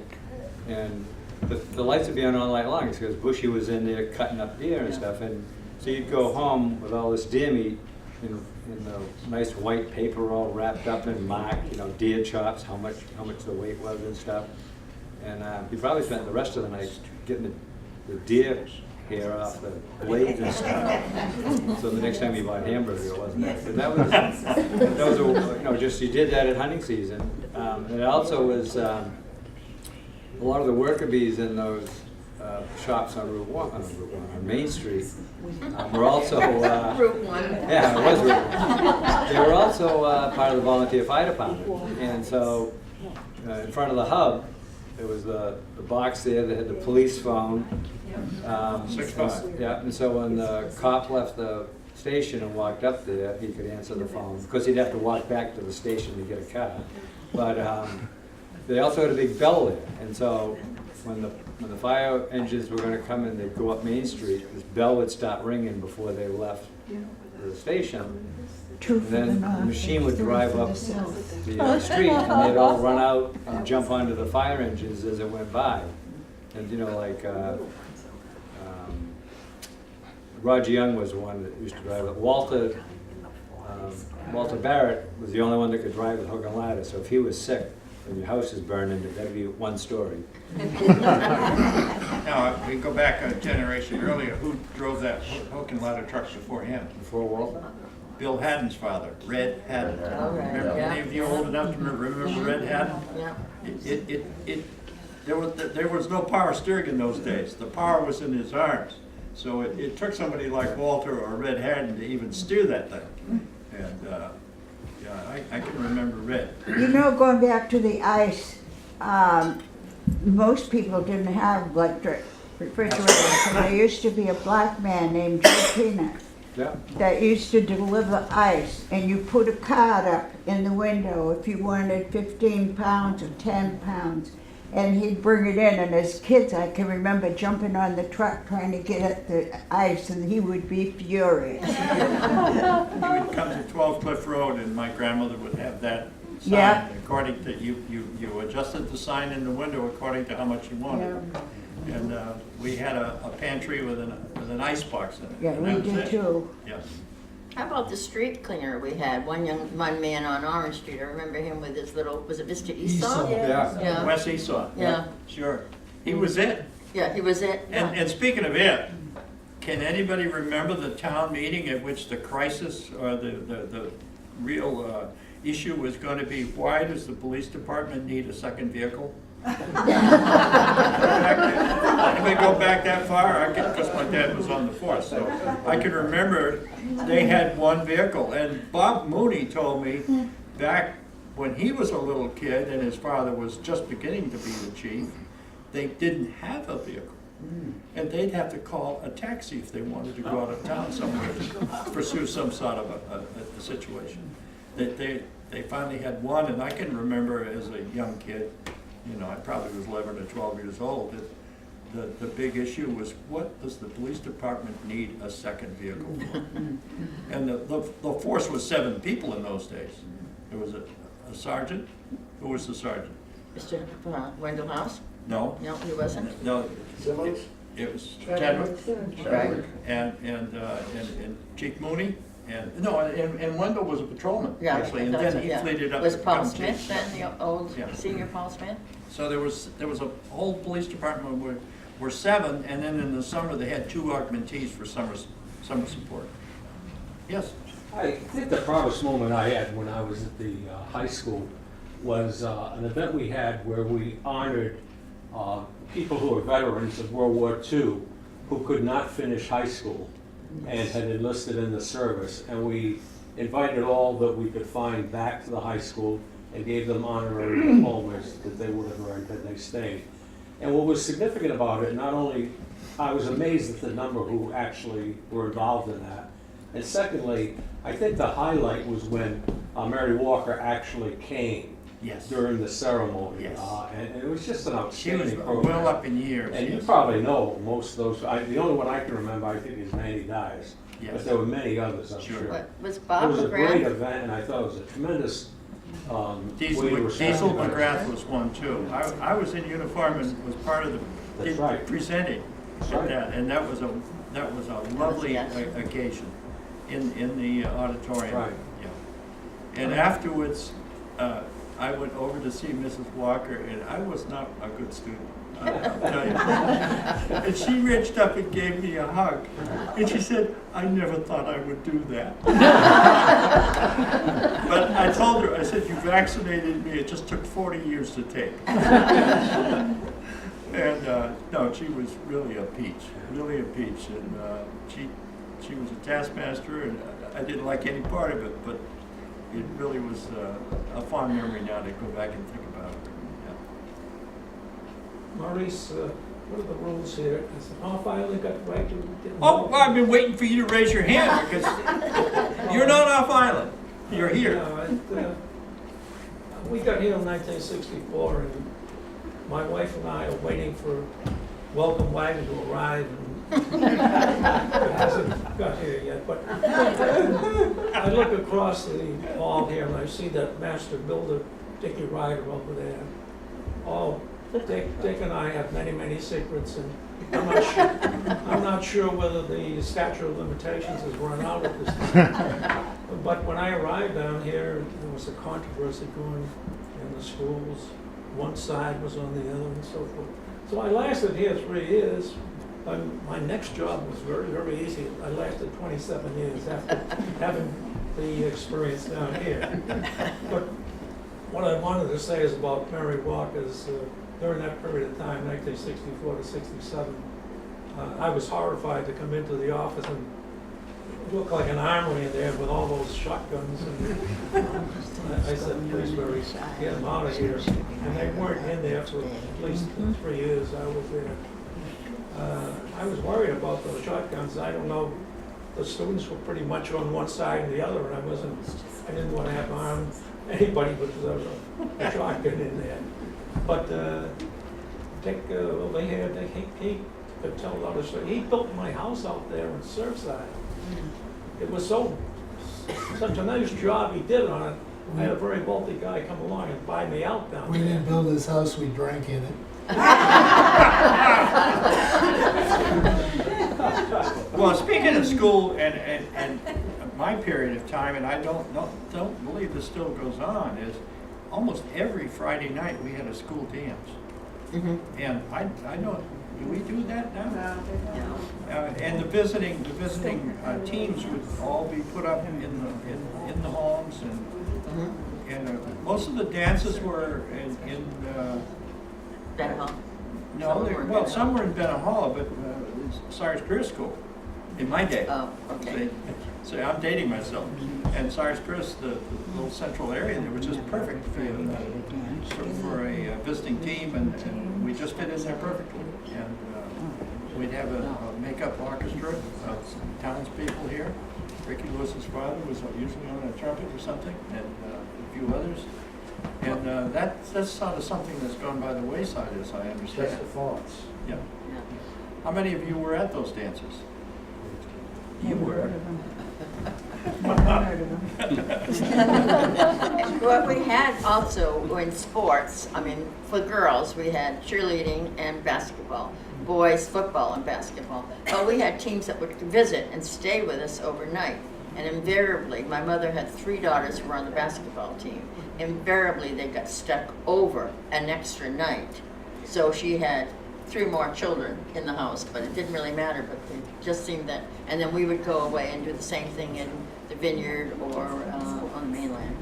S5: and the lights would be on all night long because Bushy was in there cutting up deer and stuff. And so you'd go home with all this deer meat in the nice white paper all wrapped up and marked, deer chops, how much the weight was and stuff. And you probably spent the rest of the night getting the deer hair off the blades and stuff. So the next time you bought hamburger, it wasn't that. But that was just you did that at hunting season. And it also was a lot of the worker bees in those shops on Route 1, on Main Street, were also
S4: Route 1.
S5: Yeah, it was Route 1. They were also part of the volunteer fire department, and so in front of the hub, there was the box there that had the police phone.
S3: 6'5".
S5: Yeah, and so when the cop left the station and walked up there, he could answer the phone, because he'd have to walk back to the station to get a car. But they also had a big bell there, and so when the fire engines were going to come in, they'd go up Main Street, this bell would start ringing before they left the station. And then the machine would drive up the street, and they'd all run out and jump onto the fire engines as it went by. And like Roger Young was the one that used to drive it. Walter Barrett was the only one that could drive with hook and ladder. So if he was sick and your house is burning, it had to be one story.
S3: Now, we go back a generation earlier, who drove that hook and ladder truck before him?
S5: Before Walter?
S3: Bill Haddon's father, Red Haddon. Remember, any of you old enough to remember Red Haddon?
S4: Yeah.
S3: There was no power steering in those days. The power was in his arms. So it took somebody like Walter or Red Haddon to even steer that thing. And I can remember Red.
S10: Going back to the ice, most people didn't have electric refrigerators. So there used to be a black man named Joe Peanut that used to deliver ice, and you put a card up in the window if you wanted 15 pounds or 10 pounds. And he'd bring it in, and as kids I can remember jumping on the truck trying to get at the ice, and he would be furious.
S3: He would come to 12 Cliff Road, and my grandmother would have that
S10: Yeah.
S3: sign, according to, you adjusted the sign in the window according to how much you wanted. And we had a pantry with an ice box in it.
S10: Yeah,
S3: and
S10: we
S3: that was
S10: did
S3: it.
S10: too.
S3: Yes.
S4: How about the street cleaner we had? One man on Orange Street, I remember him with his little, was it Mr. Esau?
S5: Yeah.
S4: Yeah.
S3: Wes Esau.
S4: Yeah.
S3: Sure. He was it.
S4: Yeah, he was it.
S3: And speaking of it, can anybody remember the town meeting at which the crisis or the real issue was going to be, why does the police department need a second vehicle? Anybody go back that far? Because my dad was on the force, so I can remember they had one vehicle. And Bob Mooney told me back when he was a little kid and his father was just beginning to be the chief, they didn't have a vehicle. And they'd have to call a taxi if they wanted to go out of town somewhere to pursue some sort of a situation. They finally had one, and I can remember as a young kid, you know, I probably was 11 or 12 years old, that the big issue was, what does the police department need a second vehicle for? And the force was 7 people in those days. There was a sergeant. Who was the sergeant?
S4: Mr. Wendell House?
S3: No.
S4: No, he wasn't.
S3: No.
S7: Simmons?
S3: It was Chadwick.
S4: Chadwick.
S3: And Chief Mooney. And Wendell was a patrolman,
S4: Yeah,
S3: actually, and
S4: that's
S3: then
S4: it,
S3: he
S4: yeah.
S3: fleeted up
S4: Was
S3: to
S4: Paul
S3: become
S4: Smith
S3: chief.
S4: then, the old
S3: Yeah.
S4: senior Paul Smith?
S3: So there was a whole police department were 7, and then in the summer they had 2 augmentees for summer support. Yes.
S11: I think the proudest moment I had when I was at the high school was an event we had where we honored people who were veterans of World War II who could not finish high school and had enlisted in the service. And we invited all that we could find back to the high school and gave them honorary diplomas that they would have earned had they stayed. And what was significant about it, not only, I was amazed at the number who actually were involved in that. And secondly, I think the highlight was when Mary Walker actually came.
S3: Yes.
S11: During the ceremony.
S3: Yes.
S11: And it was just an
S3: She was
S11: outstanding program.
S3: well up in years.
S11: And you
S3: yes.
S11: probably know most of those. The only one I can remember, I think, is Manny Dyers.
S3: Yes.
S11: But there were many others, I'm
S3: Sure.
S11: sure.
S4: What, was
S11: It
S4: Bob
S11: was a great
S4: McGrath?
S11: event, and I thought it was a tremendous
S3: Diesel
S11: way to respect
S3: Diesel
S11: the veterans.
S3: McGrath was one too. I was in uniform and was part of the
S11: That's right.
S3: presenting
S11: That's
S3: at
S11: right.
S3: that, and that was a lovely
S4: Yes.
S3: occasion in the auditorium.
S11: Right.
S3: Yeah. And afterwards, I went over to see Mrs. Walker, and I was not a good student. I'll tell you. And she reached up and gave me a hug, and she said, "I never thought I would do that." But I told her, I said, "You vaccinated me. It just took 40 years to take." And no, she was really a peach, and she was a taskmaster, and I didn't like any part of it, but it really was a fond memory now to go back and think about it.
S14: Maurice, what are the rules here? Has the off island got the right to?
S3: Oh, well, I've been waiting for you to raise your hand because you're not off island. You're here.
S14: We got here in 1964, and my wife and I are waiting for welcome wagon to arrive, and it hasn't got here yet. But I look across the hall here, and I see that master builder, Dickie Ryder, over there. Oh, Dick and I have many, many secrets, and I'm not sure whether the statute of limitations has run out at this time. But when I arrived down here, there was a controversy going in the schools. One side was on the other and so forth. So I lasted here 3 years. My next job was very, very easy. I lasted 27 years after having the experience down here. But what I wanted to say is about Mary Walker's, during that period of time, 1964 to 67, I was horrified to come into the office and it looked like an armory in there with all those shotguns. And I said, please, Mary, get them out of here. And they weren't in there for at least 3 years I was there. I was worried about those shotguns. I don't know, the students were pretty much on one side and the other, and I didn't want to have armed anybody with a shotgun in there. But Dick over here, he could tell a lot of stories. He built my house out there in Surfside. It was such a nice job he did on it. We had a very wealthy guy come along and buy me out down there.
S15: We didn't build this house, we drank in it.
S3: Well, speaking of school and my period of time, and I don't believe this still goes on, is almost every Friday night we had a school dance. And I know, do we do that now? And the visiting teams would all be put up in the homes, and most of the dances were in
S4: Benton Hall.
S3: no, some were in Benton Hall, but Cyrus Career School in my day.
S4: Oh, okay.
S3: So I'm dating myself. And Cyrus Chris, the little central area there, was just perfect for a visiting team, and we just fit in there perfectly. And we'd have a makeup orchestra of townspeople here. Ricky Lewis's father was usually on a trumpet or something, and a few others. And that's sort of something that's gone by the wayside, as I understand.
S7: Just the fonts.
S3: Yeah. How many of you were at those dances? You were.
S4: What we had also in sports, I mean, for girls, we had cheerleading and basketball, boys football and basketball. But we had teams that would visit and stay with us overnight. And invariably, my mother had 3 daughters who were on the basketball team. Invariably, they got stuck over an extra night. So she had 3 more children in the house, but it didn't really matter, but it just seemed that, and then we would go away and do the same thing in the vineyard or on the mainland.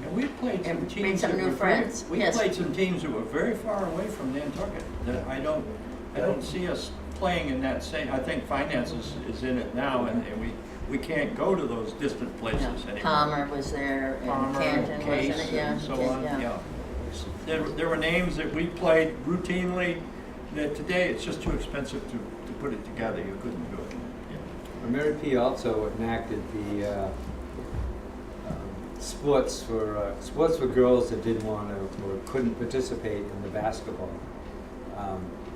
S3: And we played some
S4: And
S3: teams.
S4: made some
S3: that
S4: new
S3: were
S4: friends.
S3: We
S4: Yes.
S3: played some teams that were very far away from Nantucket. That I don't see us playing in that same. I think finance is in it now, and we can't go to those distant places anymore.
S4: Palmer was there, and
S3: Palmer,
S4: Canton was in
S3: Case,
S4: it, yeah.
S3: and so on.
S4: yeah.
S3: Yeah. There were names that we played routinely. That today it's just too expensive to put it together. You couldn't do it. Yeah.
S5: Mary P. also enacted the sports for girls that didn't want to or couldn't participate in the basketball,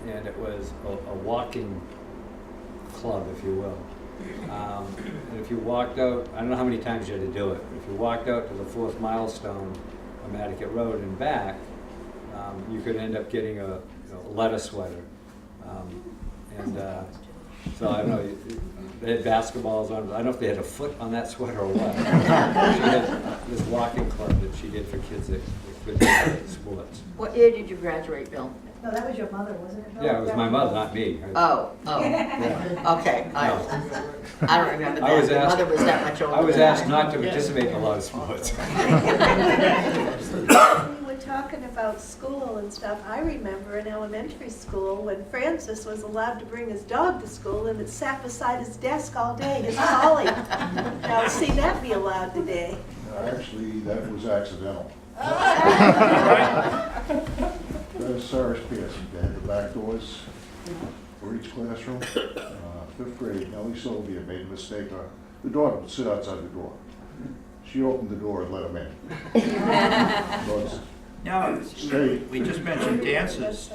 S5: and it was a walking club, if you will. And if you walked out, I don't know how many times you had to do it. If you walked out to the 4th milestone on Matticat Road and back, you could end up getting a letter sweater. So I don't know, they had basketballs on. I don't know if they had a foot on that sweater or what. She had this walking club that she did for kids that couldn't play sports.
S4: What year did you graduate, Bill?
S8: No, that was your mother, wasn't it? Bill?
S5: Yeah, it was my mother, not me.
S4: Oh,
S5: Yeah.
S4: okay. I don't remember that.
S5: I was
S4: Your
S5: asked,
S4: mother was that much older.
S5: I was
S4: than
S5: asked not to participate in a lot of sports.
S16: We were talking about school and stuff. I remember in elementary school when Francis was allowed to bring his dog to school and it sat beside his desk all day, his collie. Now, I've seen that be allowed today.
S17: Actually, that was accidental. That was Cyrus Pearson. They had the back doors for each classroom. 5th grade, Nellie Sylvia made a mistake. The dog would sit outside the door. She opened the door and let him in.
S3: Now,
S17: Straight.
S3: we just mentioned dances.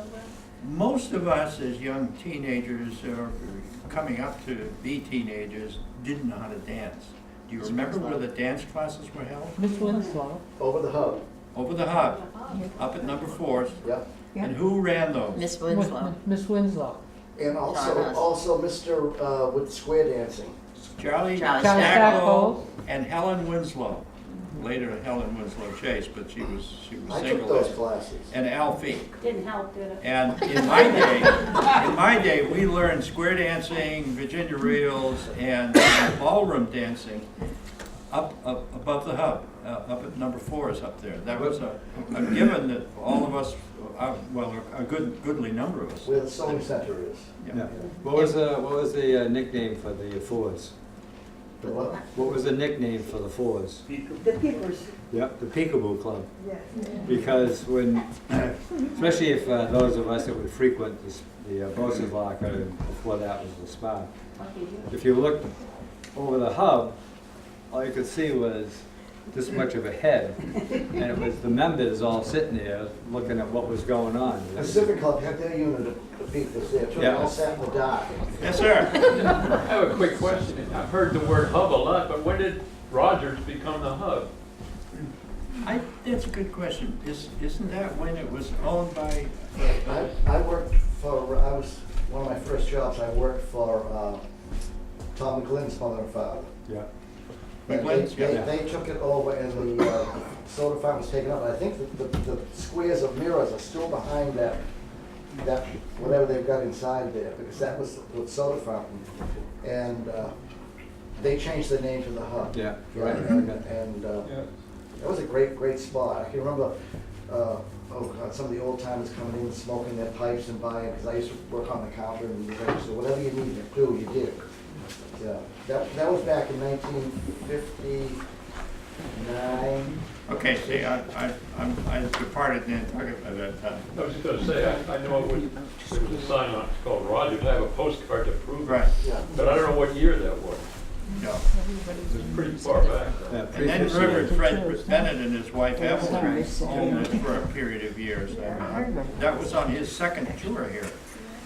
S3: Most of us as young teenagers or coming up to be teenagers didn't know how to dance. Do you remember where the dance classes were held?
S9: Miss Winslow.
S7: Over the hub.
S3: Over the hub, up at number 4.
S7: Yep.
S3: And who ran those?
S4: Miss Winslow.
S9: Miss Winslow.
S7: And also Mr. With square dancing.
S3: Charlie
S4: Charlie
S3: Stackpole and Helen Winslow. Later Helen Winslow Chase, but she was
S7: I
S3: single.
S7: took those classes.
S3: And Alfie.
S16: Didn't help, did it?
S3: And in my day, we learned square dancing, Virginia reels, and ballroom dancing up above the hub, up at number 4 is up there. That was a given that all of us, well, a goodly number of us.
S7: Where the sewing center is.
S5: Yeah. What was the nickname for the Fours?
S7: The what?
S5: What was the nickname for the Fours?
S8: The Peepers.
S5: Yep, the Peekaboo Club.
S8: Yeah.
S5: Because when, especially if those of us that would frequent the Bosa's Locker, and before that was the spa, if you looked over the hub, all you could see was this much of a head, and it was the members all sitting there looking at what was going on.
S7: The Pacific Club had their unit of people there too. They all sat in the dark.
S3: Yes, sir.
S13: I have a quick question. I've heard the word hub a lot, but when did Rogers become the hub?
S3: That's a good question. Isn't that when it was owned by?
S7: I worked for, I was, one of my first jobs, I worked for Tom McGlynn's mother and father.
S5: Yeah.
S7: And
S3: McGlynn's, yeah.
S7: they took it over and the soda farm was taken up. And I think the squares of mirrors are still behind that whatever they've got inside there, because that was the soda fountain. And they changed the name to the Hub.
S5: Yeah.
S7: Right. And that was a great spot. I can remember, oh God, some of the old timers coming in, smoking their pipes and buying, because I used to work on the counter and so whatever you needed to do, you did. Yeah, that was back in 1959.
S3: Okay, see, I departed Nantucket by that time.
S13: I was just gonna say, I know there was a sign on it called Rogers, I have a postcard to prove it.
S3: Right.
S7: Yeah.
S13: But I don't know what year that was.
S3: No.
S13: It was pretty far back.
S3: And then Reverend Fred Bennett and his wife Evelyn owned it for a period of years. That was on his second tour here.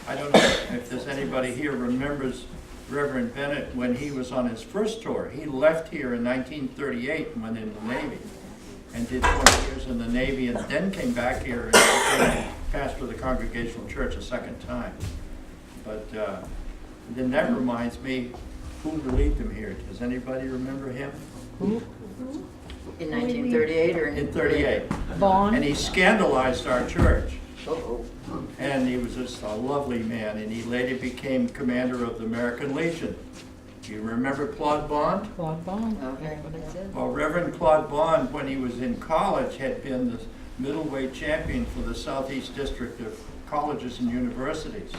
S3: I don't know if there's anybody here remembers Reverend Bennett when he was on his first tour. He left here in 1938 and went in the Navy and did 20 years in the Navy and then came back here and became pastor of the Congregational Church a second time. But then that reminds me, who relieved him here? Does anybody remember him?
S4: In 1938 or
S3: In 38.
S9: Bond.
S3: And he scandalized our church. And he was just a lovely man, and he later became commander of the American Legion. Do you remember Claude Bond?
S9: Claude Bond.
S4: Okay.
S9: That's what it said.
S3: Well, Reverend Claude Bond, when he was in college, had been the middleweight champion for the Southeast District of colleges and universities.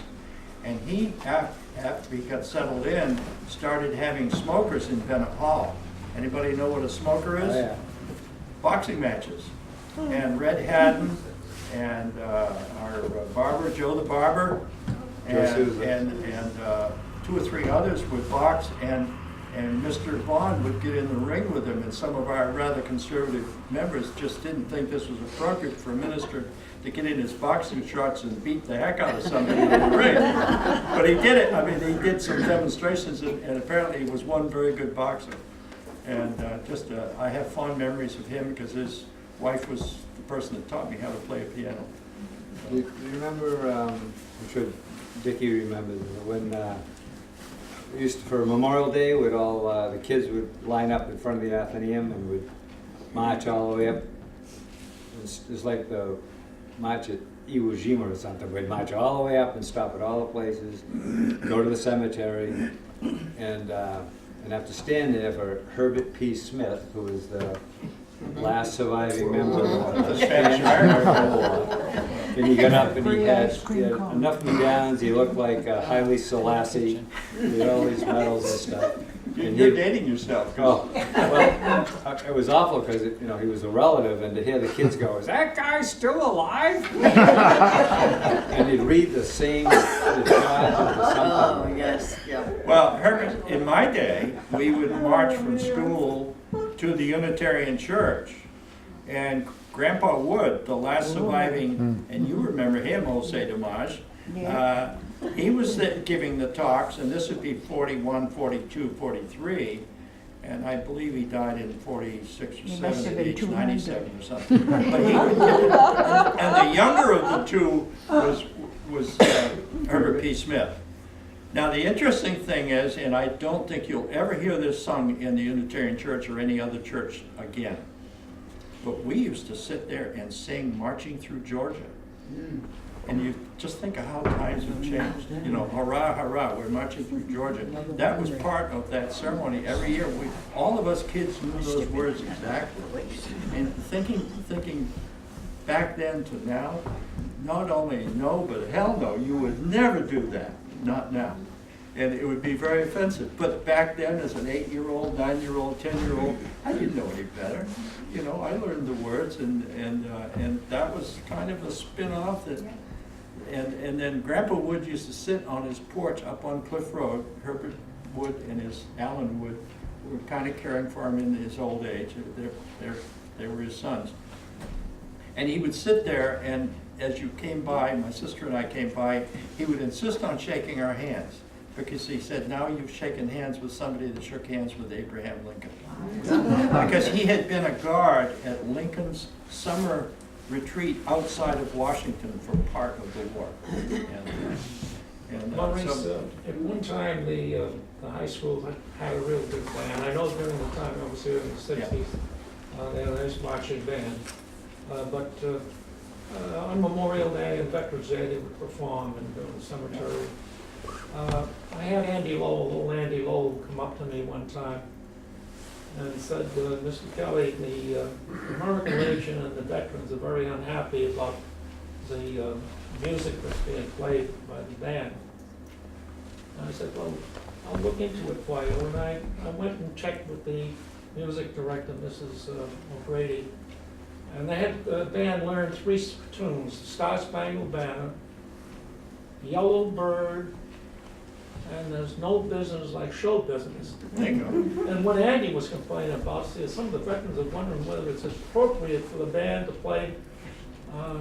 S3: And he, after he got settled in, started having smokers in Bennett Hall. Anybody know what a smoker is?
S5: Oh, yeah.
S3: Boxing matches. And Red Haddon and our barber, Joe the Barber, and two or three others would box, and Mr. Bond would get in the ring with him, and some of our rather conservative members just didn't think this was appropriate for a minister to get in his boxing shorts and beat the heck out of somebody in the ring. But he did it. I mean, he did some demonstrations, and apparently he was one very good boxer. And I have fond memories of him because his wife was the person that taught me how to play a piano.
S5: Do you remember, I'm sure Dickie remembers, when we used to, for Memorial Day, we'd all, the kids would line up in front of the Athenaeum and would march all the way up. It's like the march at Iwo Jima or something. We'd march all the way up and stop at all the places, go to the cemetery, and have to stand there for Herbert P. Smith, who was the last surviving member of the Spanish American War. And he got up and he had enough medallions. He looked like Haile Selassie. He had all these medals and stuff. And
S3: You're dating yourself.
S5: Oh, well, it was awful because he was a relative, and to hear the kids go, "Is that guy still alive?" And he'd read the same charge or something.
S4: Oh, yes, yeah.
S3: Well, Herbert, in my day, we would march from school to the Unitarian Church, and Grandpa Wood, the last surviving, and you remember him, Jose Damage, he was giving the talks, and this would be 41, 42, 43, and I believe he died in 46 or 7 at age 97 or something. But he would give it, and the younger of the two was Herbert P. Smith. Now the interesting thing is, and I don't think you'll ever hear this sung in the Unitarian Church or any other church again, but we used to sit there and sing Marching Through Georgia. And you just think of how times have changed. You know, hurrah, hurrah, we're marching through Georgia. That was part of that ceremony every year. All of us kids knew those words exactly. And thinking back then to now, not only no, but hell no, you would never do that. Not now. And it would be very offensive. But back then, as an 8-year-old, 9-year-old, 10-year-old, I didn't know any better. You know, I learned the words, and that was kind of a spin-off that. And then Grandpa Wood used to sit on his porch up on Cliff Road. Herbert Wood and his Alan Wood were kind of caring for him in his old age. They were his sons. And he would sit there, and as you came by, my sister and I came by, he would insist on shaking our hands. because he said, now you've shaken hands with somebody that shook hands with Abraham Lincoln. Because he had been a guard at Lincoln's summer retreat outside of Washington for part of the war.
S14: Maurice, at one time, the high school had a real good band. I know during the time I was here in the sixties, they had a nice marching band. But on Memorial Day and Veterans Day, they would perform in the cemetery. I had little Andy Lowell, come up to me one time and said, Mr. Kelly, the American Legion and the veterans are very unhappy about the music that's being played by the band. And I said, well, I'll look into it for you. And I went and checked with the music director, Mrs. O'Grady, and they had the band learn 3 tunes: Star Spangled Banner, Yellow Bird, and There's No Business Like Show Business.
S3: There you go.
S14: And what Andy was complaining about is some of the veterans are wondering whether it's appropriate for the band to play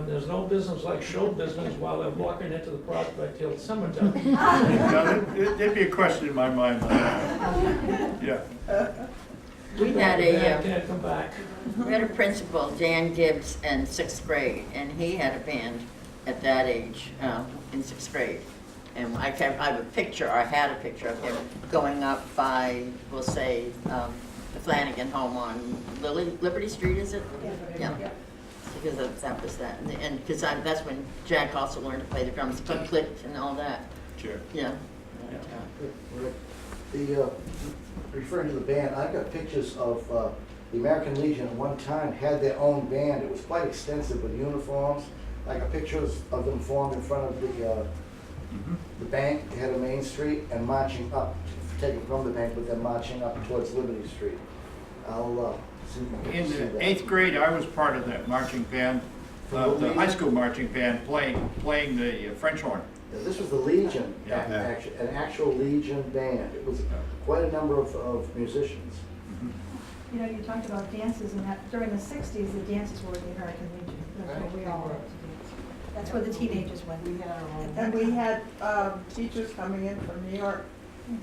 S14: There's No Business Like Show Business while they're walking into the Prospect Hill Cemetery.
S3: There'd be a question in my mind. Yeah.
S4: We had
S14: Can't come back.
S4: we had a principal, Dan Gibbs, in 6th grade, and he had a band at that age, in 6th grade. And I have a picture, or I had a picture of him going up by, we'll say, the Flanagan home on Liberty Street, is it? Yeah. Because that was that, and because that's when Jack also learned to play the drums, click and all that.
S3: Sure.
S4: Yeah.
S7: Referring to the band, I've got pictures of the American Legion at one time had their own band. It was quite extensive with uniforms. I got pictures of them formed in front of the bank, the head of Main Street, and marching up, taken from the bank, but then marching up towards Liberty Street. I'll see if I can
S3: In
S7: see
S3: the
S7: that.
S3: 8th grade, I was part of that marching band, the high school marching band, playing the French horn.
S7: This was the Legion,
S3: Yeah.
S7: an actual Legion band. It was quite a number of musicians.
S8: You know, you talked about dances, and that during the 60s, the dances were the American Legion. That's what we all went to dance. That's where the teenagers went. We had our own.
S18: And we had teachers coming in from New York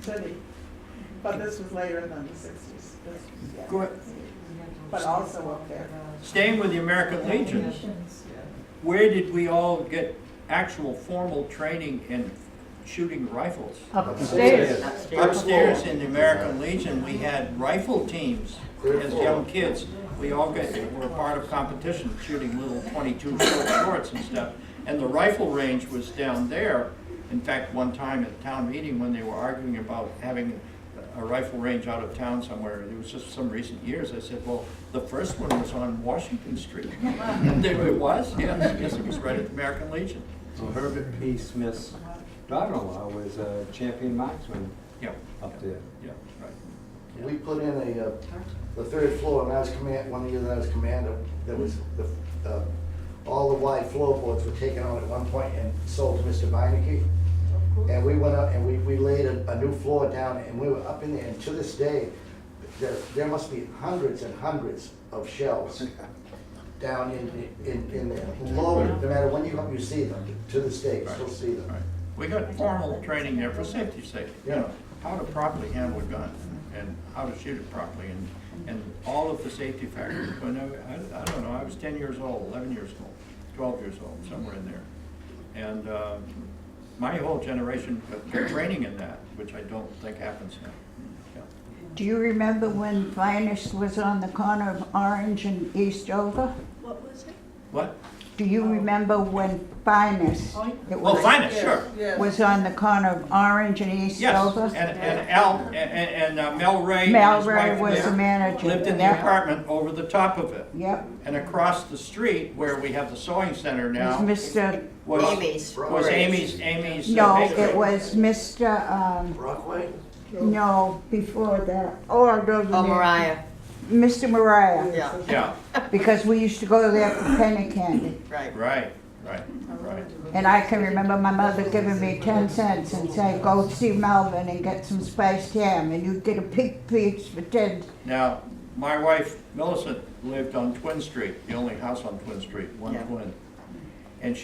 S18: City, but this was later than the 60s.
S3: Good.
S18: But also up there.
S3: Staying with the American Legion, where did we all get actual formal training in shooting rifles?
S9: Upstairs.
S3: Upstairs in the American Legion, we had rifle teams as young kids. We all were part of competition, shooting little 22 shorts and stuff. And the rifle range was down there. In fact, one time at a town meeting when they were arguing about having a rifle range out of town somewhere, it was just some recent years, I said, well, the first one was on Washington Street. There it was, yes, it was right at the American Legion.
S5: So Herbert P. Smith's daughter-in-law was a champion marksman up there.
S3: Yeah, right.
S7: We put in the 3rd floor, and I was one year that I was commander, there was all the wide floorboards were taken on at one point and sold to Mr. Beinecke. And we went up and we laid a new floor down, and we were up in there, and to this day, there must be hundreds and hundreds of shells down in there. Loaded, no matter when you come, you see them, to this day, you still see them.
S3: Right. We got formal training there for safety's sake, you know, how to properly handle a gun and how to shoot it properly and all of the safety factors. When I don't know, I was 10 years old, 11 years old, 12 years old, somewhere in there. And my whole generation got training in that, which I don't think happens now. Yeah.
S10: Do you remember when Finest was on the corner of Orange and Eastover?
S16: What was it?
S3: What?
S10: Do you remember when Finest,
S3: Finest, sure.
S10: was on the corner of Orange and Eastover?
S3: Yes, and Mel Ray,
S10: Mel
S3: his
S10: Ray
S3: wife
S10: was the manager.
S3: lived in the apartment over the top of it.
S10: Yep.
S3: And across the street, where we have the sewing center now,
S10: Was Mr.
S3: was Amy's
S10: No,
S3: bakery.
S10: it was Mr.
S7: Brockway?
S10: No, before that. Oh, I don't know.
S4: Mariah.
S10: Mr. Mariah.
S4: Yeah.
S3: Yeah,
S10: Because we used to go there for penny candy.
S3: right.
S10: And I can remember my mother giving me 10 cents and saying, go see Melvin and get some spiced ham, and you'd get a pig piece for 10.
S3: Now, my wife, Millicent, lived on Twin Street, the only house on Twin Street, one twin. And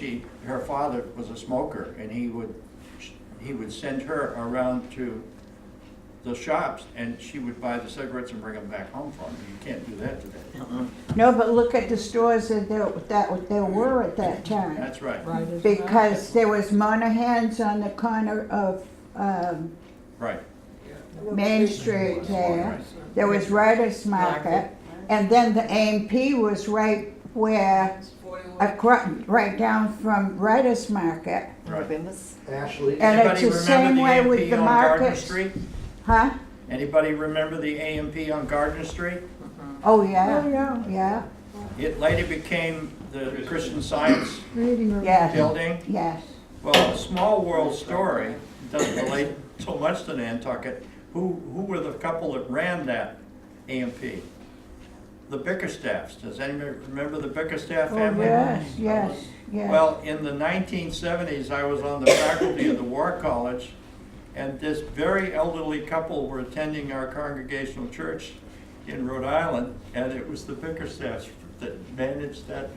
S3: her father was a smoker, and he he would send her around to the shops, and she would buy the cigarettes and bring them back home for him. You can't do that today.
S10: No, but look at the stores that there were at that time.
S3: That's right.
S10: Because there was Monahan's on the corner of
S3: Right.
S10: Main Street there. There was Writers Market. And then the A&P was right where, right down from Writers Market.
S7: Ashley.
S10: And it's
S3: Anybody
S10: the same
S3: remember
S10: way
S3: the
S10: with
S3: A&P
S10: the
S3: on Gardner
S10: markets.
S3: Street?
S10: Huh?
S3: Anybody remember the A&P on Gardner Street?
S10: Oh, yeah, yeah.
S3: It later became the Christian Science
S10: Yes.
S3: building.
S10: Yes.
S3: Well, a small world story, doesn't relate so much to Nantucket. Who were the couple that ran that A&P? The Bickerstaffs. Does anybody remember the Bickerstaff family?
S10: Yes.
S3: Well, in the 1970s, I was on the faculty of the War College, and this very elderly couple were attending our congregational church in Rhode Island, and it was the Bickerstaffs that managed that.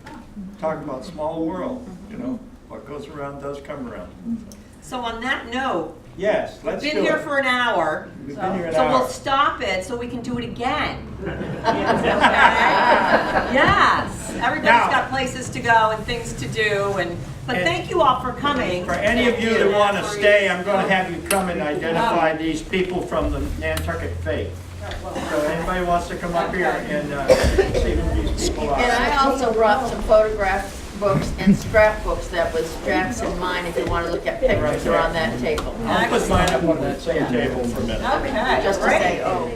S3: Talk about small world, you know, what goes around does come around.
S2: So on that note,
S3: Yes,
S2: we've
S3: let's do it.
S2: been here for an hour.
S3: We've been here an
S2: So
S3: hour.
S2: we'll stop it so we can do it again. Okay? Yes, everybody's
S3: Now-
S2: got places to go and things to do, but
S3: And
S2: thank you all for coming.
S3: For any of you that want to stay, I'm going to have you come and identify these people from the Nantucket faith. So anybody wants to come up here and see who these people
S4: And
S3: are?
S4: I also brought some photograph books and scrapbooks that was Jack's and mine, if you want to look at pictures, are on that table.
S3: I'll put mine up on that same table for a minute.
S2: Okay,
S4: Just to
S2: great.
S4: say, oh.